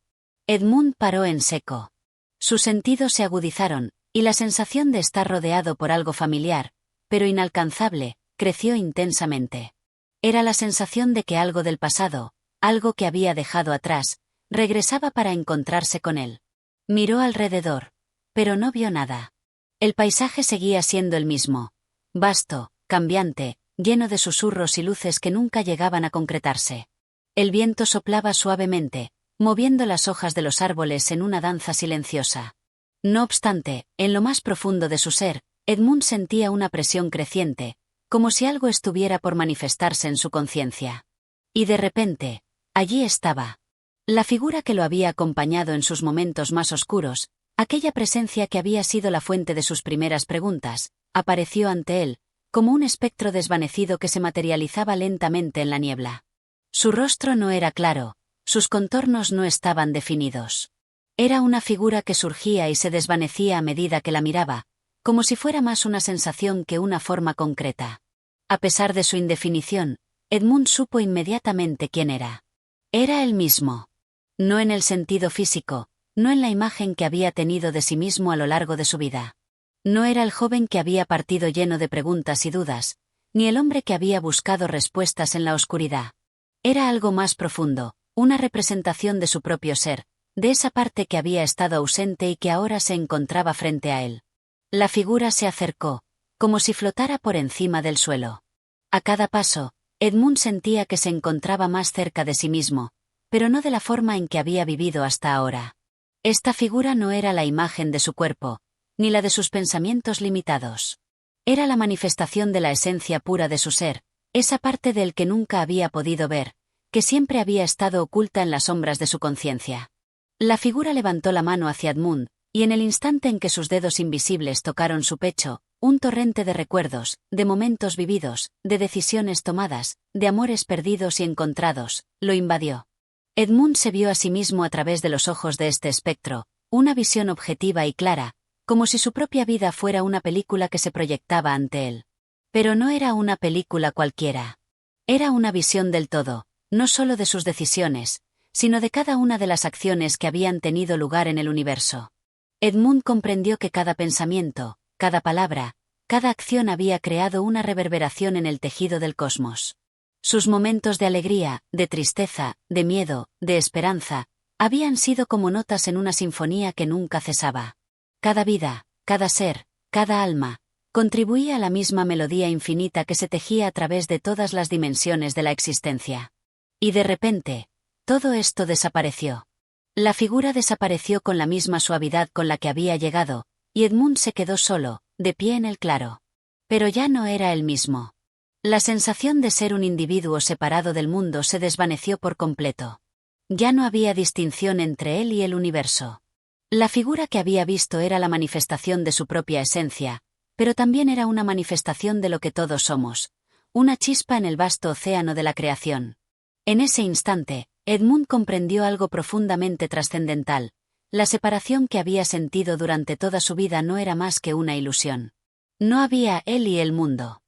Edmund paró en seco. Sus sentidos se agudizaron, y la sensación de estar rodeado por algo familiar, pero inalcanzable, creció intensamente. Era la sensación de que algo del pasado, algo que había dejado atrás, regresaba para encontrarse con él. Miró alrededor, pero no vio nada. El paisaje seguía siendo el mismo, vasto, cambiante, lleno de susurros y luces que nunca llegaban a concretarse. El viento soplaba suavemente, moviendo las hojas de los árboles en una danza silenciosa. No obstante, en lo más profundo de su ser, Edmund sentía una presión creciente, como si algo estuviera por manifestarse en su conciencia. Y de repente, allí estaba. La figura que lo había acompañado en sus momentos más oscuros, aquella presencia que había sido la fuente de sus primeras preguntas, apareció ante él, como un espectro desvanecido que se materializaba lentamente en la niebla. Su rostro no era claro, sus contornos no estaban definidos. Era una figura que surgía y se desvanecía a medida que la miraba, como si fuera más una sensación que una forma concreta. A pesar de su indefinición, Edmund supo inmediatamente quién era. Era él mismo. No en el sentido físico, no en la imagen que había tenido de sí mismo a lo largo de su vida. No era el joven que había partido lleno de preguntas y dudas, ni el hombre que había buscado respuestas en la oscuridad. Era algo más profundo, una representación de su propio ser, de esa parte que había estado ausente y que ahora se encontraba frente a él. La figura se acercó, como si flotara por encima del suelo. A cada paso, Edmund sentía que se encontraba más cerca de sí mismo, pero no de la forma en que había vivido hasta ahora. Esta figura no era la imagen de su cuerpo, ni la de sus pensamientos limitados. Era la manifestación de la esencia pura de su ser, esa parte del que nunca había podido ver, que siempre había estado oculta en las sombras de su conciencia. La figura levantó la mano hacia Edmund, y en el instante en que sus dedos invisibles tocaron su pecho, un torrente de recuerdos, de momentos vividos, de decisiones tomadas, de amores perdidos y encontrados, lo invadió. Edmund se vio a sí mismo a través de los ojos de este espectro, una visión objetiva y clara, como si su propia vida fuera una película que se proyectaba ante él. Pero no era una película cualquiera. Era una visión del todo, no solo de sus decisiones, sino de cada una de las acciones que habían tenido lugar en el universo. Edmund comprendió que cada pensamiento, cada palabra, cada acción había creado una reverberación en el tejido del cosmos. Sus momentos de alegría, de tristeza, de miedo, de esperanza, habían sido como notas en una sinfonía que nunca cesaba. Cada vida, cada ser, cada alma, contribuía a la misma melodía infinita que se tejía a través de todas las dimensiones de la existencia. Y de repente, todo esto desapareció. La figura desapareció con la misma suavidad con la que había llegado, y Edmund se quedó solo, de pie en el claro. Pero ya no era el mismo. La sensación de ser un individuo separado del mundo se desvaneció por completo. Ya no había distinción entre él y el universo. La figura que había visto era la manifestación de su propia esencia, pero también era una manifestación de lo que todos somos, una chispa en el vasto océano de la creación. En ese instante, Edmund comprendió algo profundamente trascendental: la separación que había sentido durante toda su vida no era más que una ilusión. No había él y el mundo.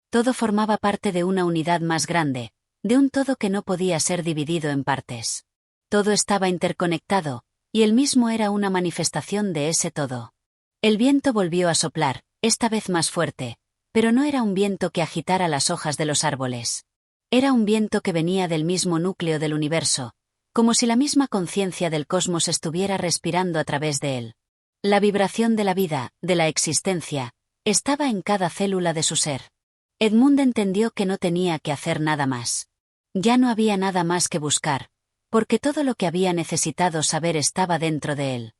Todo formaba parte de una unidad más grande, de un todo que no podía ser dividido en partes. Todo estaba interconectado, y él mismo era una manifestación de ese todo. El viento volvió a soplar, esta vez más fuerte, pero no era un viento que agitara las hojas de los árboles. Era un viento que venía del mismo núcleo del universo, como si la misma conciencia del cosmos estuviera respirando a través de él. La vibración de la vida, de la existencia, estaba en cada célula de su ser. Edmund entendió que no tenía que hacer nada más. Ya no había nada más que buscar, porque todo lo que había necesitado saber estaba dentro de él.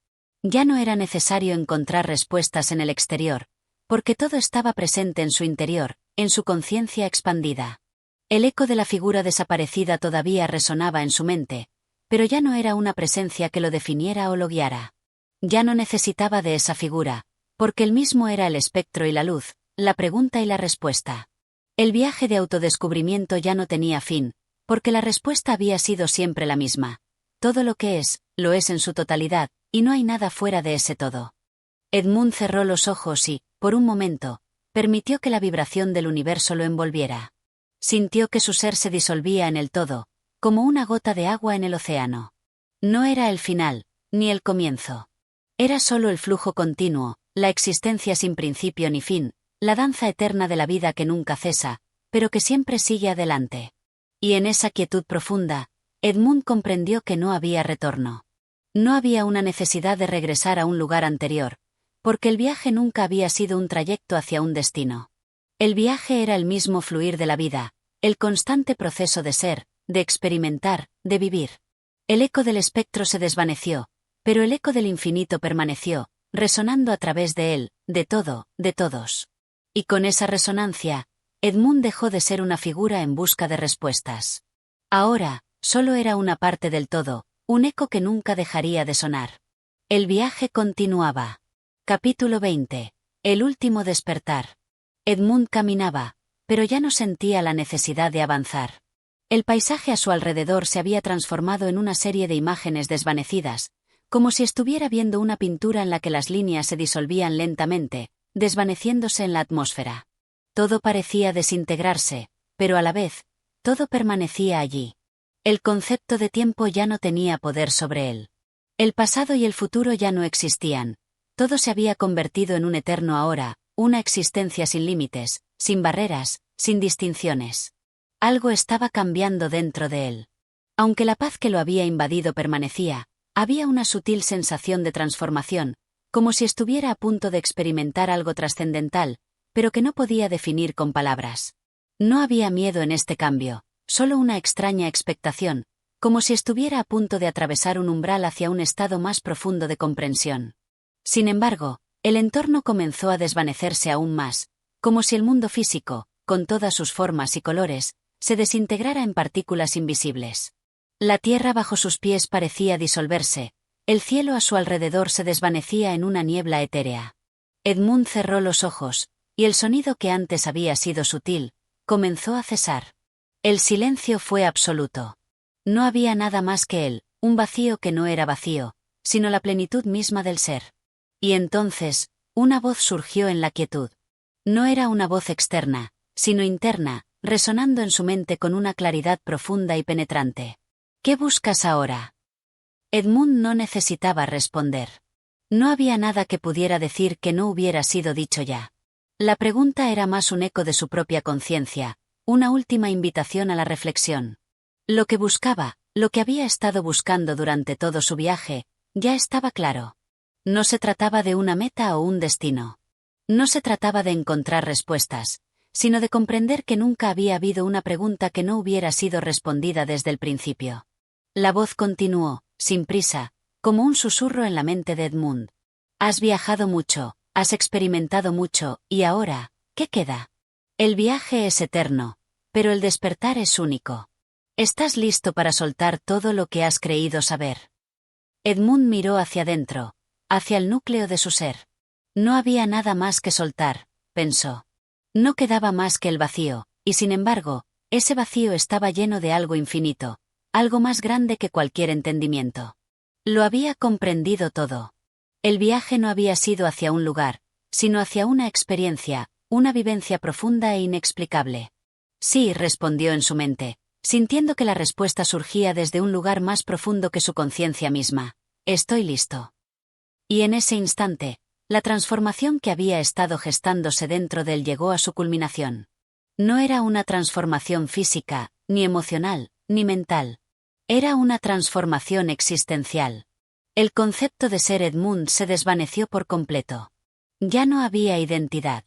Ya no era necesario encontrar respuestas en el exterior, porque todo estaba presente en su interior, en su conciencia expandida. El eco de la figura desaparecida todavía resonaba en su mente, pero ya no era una presencia que lo definiera o lo guiara. Ya no necesitaba de esa figura, porque él mismo era el espectro y la luz, la pregunta y la respuesta. El viaje de autodescubrimiento ya no tenía fin, porque la respuesta había sido siempre la misma. Todo lo que es, lo es en su totalidad, y no hay nada fuera de ese todo. Edmund cerró los ojos y, por un momento, permitió que la vibración del universo lo envolviera. Sintió que su ser se disolvía en el todo, como una gota de agua en el océano. No era el final, ni el comienzo. Era solo el flujo continuo, la existencia sin principio ni fin, la danza eterna de la vida que nunca cesa, pero que siempre sigue adelante. Y en esa quietud profunda, Edmund comprendió que no había retorno. No había una necesidad de regresar a un lugar anterior, porque el viaje nunca había sido un trayecto hacia un destino. El viaje era el mismo fluir de la vida, el constante proceso de ser, de experimentar, de vivir. El eco del espectro se desvaneció, pero el eco del infinito permaneció, resonando a través de él, de todo, de todos. Y con esa resonancia, Edmund dejó de ser una figura en busca de respuestas. Ahora, solo era una parte del todo, un eco que nunca dejaría de sonar. El viaje continuaba. Capítulo 20. El último despertar. Edmund caminaba, pero ya no sentía la necesidad de avanzar. El paisaje a su alrededor se había transformado en una serie de imágenes desvanecidas, como si estuviera viendo una pintura en la que las líneas se disolvían lentamente, desvaneciéndose en la atmósfera. Todo parecía desintegrarse, pero a la vez, todo permanecía allí. El concepto de tiempo ya no tenía poder sobre él. El pasado y el futuro ya no existían. Todo se había convertido en un eterno ahora, una existencia sin límites, sin barreras, sin distinciones. Algo estaba cambiando dentro de él. Aunque la paz que lo había invadido permanecía, había una sutil sensación de transformación, como si estuviera a punto de experimentar algo trascendental, pero que no podía definir con palabras. No había miedo en este cambio, solo una extraña expectación, como si estuviera a punto de atravesar un umbral hacia un estado más profundo de comprensión. Sin embargo, el entorno comenzó a desvanecerse aún más, como si el mundo físico, con todas sus formas y colores, se desintegrara en partículas invisibles. La tierra bajo sus pies parecía disolverse, el cielo a su alrededor se desvanecía en una niebla etérea. Edmund cerró los ojos, y el sonido que antes había sido sutil, comenzó a cesar. El silencio fue absoluto. No había nada más que él, un vacío que no era vacío, sino la plenitud misma del ser. Y entonces, una voz surgió en la quietud. No era una voz externa, sino interna, resonando en su mente con una claridad profunda y penetrante. ¿Qué buscas ahora? Edmund no necesitaba responder. No había nada que pudiera decir que no hubiera sido dicho ya. La pregunta era más un eco de su propia conciencia, una última invitación a la reflexión. Lo que buscaba, lo que había estado buscando durante todo su viaje, ya estaba claro. No se trataba de una meta o un destino. No se trataba de encontrar respuestas, sino de comprender que nunca había habido una pregunta que no hubiera sido respondida desde el principio. La voz continuó, sin prisa, como un susurro en la mente de Edmund. Has viajado mucho, has experimentado mucho, y ahora, ¿qué queda? El viaje es eterno, pero el despertar es único. ¿Estás listo para soltar todo lo que has creído saber? Edmund miró hacia adentro, hacia el núcleo de su ser. No había nada más que soltar, pensó. No quedaba más que el vacío, y sin embargo, ese vacío estaba lleno de algo infinito, algo más grande que cualquier entendimiento. Lo había comprendido todo. El viaje no había sido hacia un lugar, sino hacia una experiencia, una vivencia profunda e inexplicable. Sí, respondió en su mente, sintiendo que la respuesta surgía desde un lugar más profundo que su conciencia misma. Estoy listo. Y en ese instante, la transformación que había estado gestándose dentro de él llegó a su culminación. No era una transformación física, ni emocional, ni mental. Era una transformación existencial. El concepto de ser Edmund se desvaneció por completo. Ya no había identidad.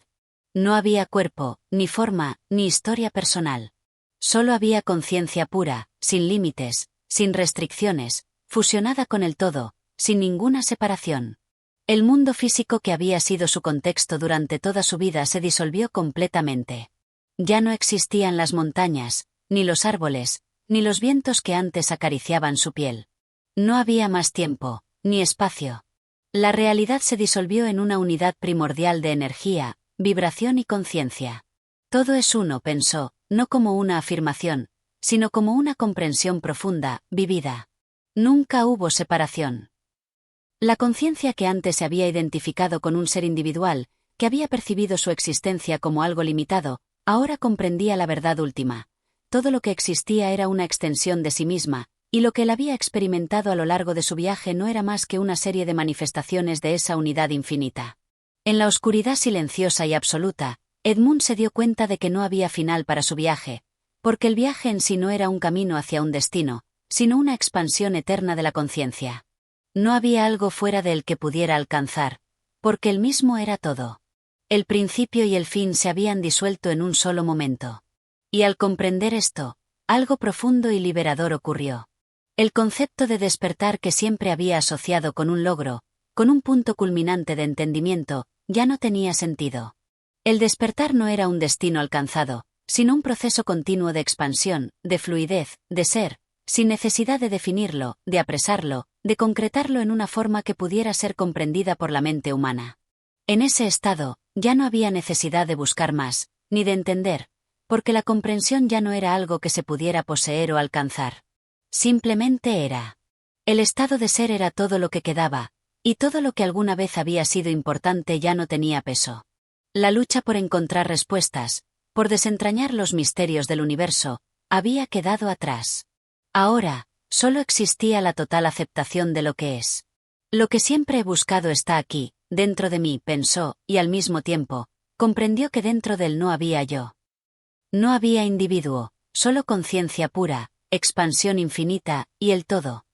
No había cuerpo, ni forma, ni historia personal. Solo había conciencia pura, sin límites, sin restricciones, fusionada con el todo, sin ninguna separación. El mundo físico que había sido su contexto durante toda su vida se disolvió completamente. Ya no existían las montañas, ni los árboles, ni los vientos que antes acariciaban su piel. No había más tiempo, ni espacio. La realidad se disolvió en una unidad primordial de energía, vibración y conciencia. Todo es uno, pensó, no como una afirmación, sino como una comprensión profunda, vivida. Nunca hubo separación. La conciencia que antes se había identificado con un ser individual, que había percibido su existencia como algo limitado, ahora comprendía la verdad última. Todo lo que existía era una extensión de sí misma, y lo que él había experimentado a lo largo de su viaje no era más que una serie de manifestaciones de esa unidad infinita. En la oscuridad silenciosa y absoluta, Edmund se dio cuenta de que no había final para su viaje, porque el viaje en sí no era un camino hacia un destino, sino una expansión eterna de la conciencia. No había algo fuera de él que pudiera alcanzar, porque él mismo era todo. El principio y el fin se habían disuelto en un solo momento. Y al comprender esto, algo profundo y liberador ocurrió. El concepto de despertar que siempre había asociado con un logro, con un punto culminante de entendimiento, ya no tenía sentido. El despertar no era un destino alcanzado, sino un proceso continuo de expansión, de fluidez, de ser, sin necesidad de definirlo, de apresarlo, de concretarlo en una forma que pudiera ser comprendida por la mente humana. En ese estado, Ya no había necesidad de buscar más, ni de entender, porque la comprensión ya no era algo que se pudiera poseer o alcanzar. Simplemente era. El estado de ser era todo lo que quedaba, y todo lo que alguna vez había sido importante ya no tenía peso. La lucha por encontrar respuestas, por desentrañar los misterios del universo, había quedado atrás. Ahora, solo existía la total aceptación de lo que es. Lo que siempre he buscado está aquí, dentro de mí, pensó, y al mismo tiempo, comprendió que dentro de él no había yo. No había individuo, solo conciencia pura, expansión infinita, y el todo.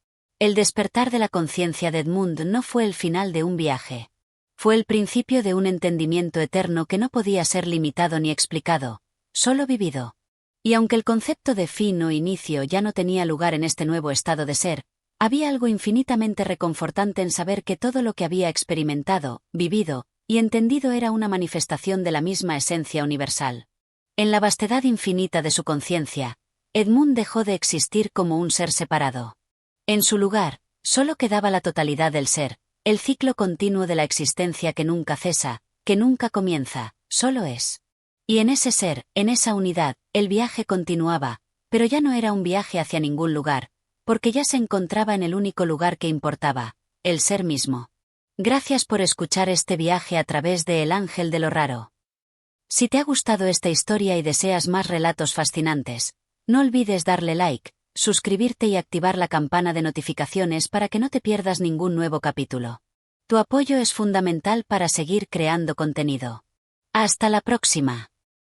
El despertar de la conciencia de Edmund no fue el final de un viaje. Fue el principio de un entendimiento eterno que no podía ser limitado ni explicado, solo vivido. Y aunque el concepto de fin o inicio ya no tenía lugar en este nuevo estado de ser, había algo infinitamente reconfortante en saber que todo lo que había experimentado, vivido y entendido era una manifestación de la misma esencia universal. En la vastedad infinita de su conciencia, Edmund dejó de existir como un ser separado. En su lugar, solo quedaba la totalidad del ser, el ciclo continuo de la existencia que nunca cesa, que nunca comienza, solo es. Y en ese ser, en esa unidad, el viaje continuaba, pero ya no era un viaje hacia ningún lugar, porque ya se encontraba en el único lugar que importaba, el ser mismo. Gracias por escuchar este viaje a través de El Ángel de lo Raro. Si te ha gustado esta historia y deseas más relatos fascinantes, no olvides darle like, suscribirte y activar la campana de notificaciones para que no te pierdas ningún nuevo capítulo. Tu apoyo es fundamental para seguir creando contenido. Hasta la próxima.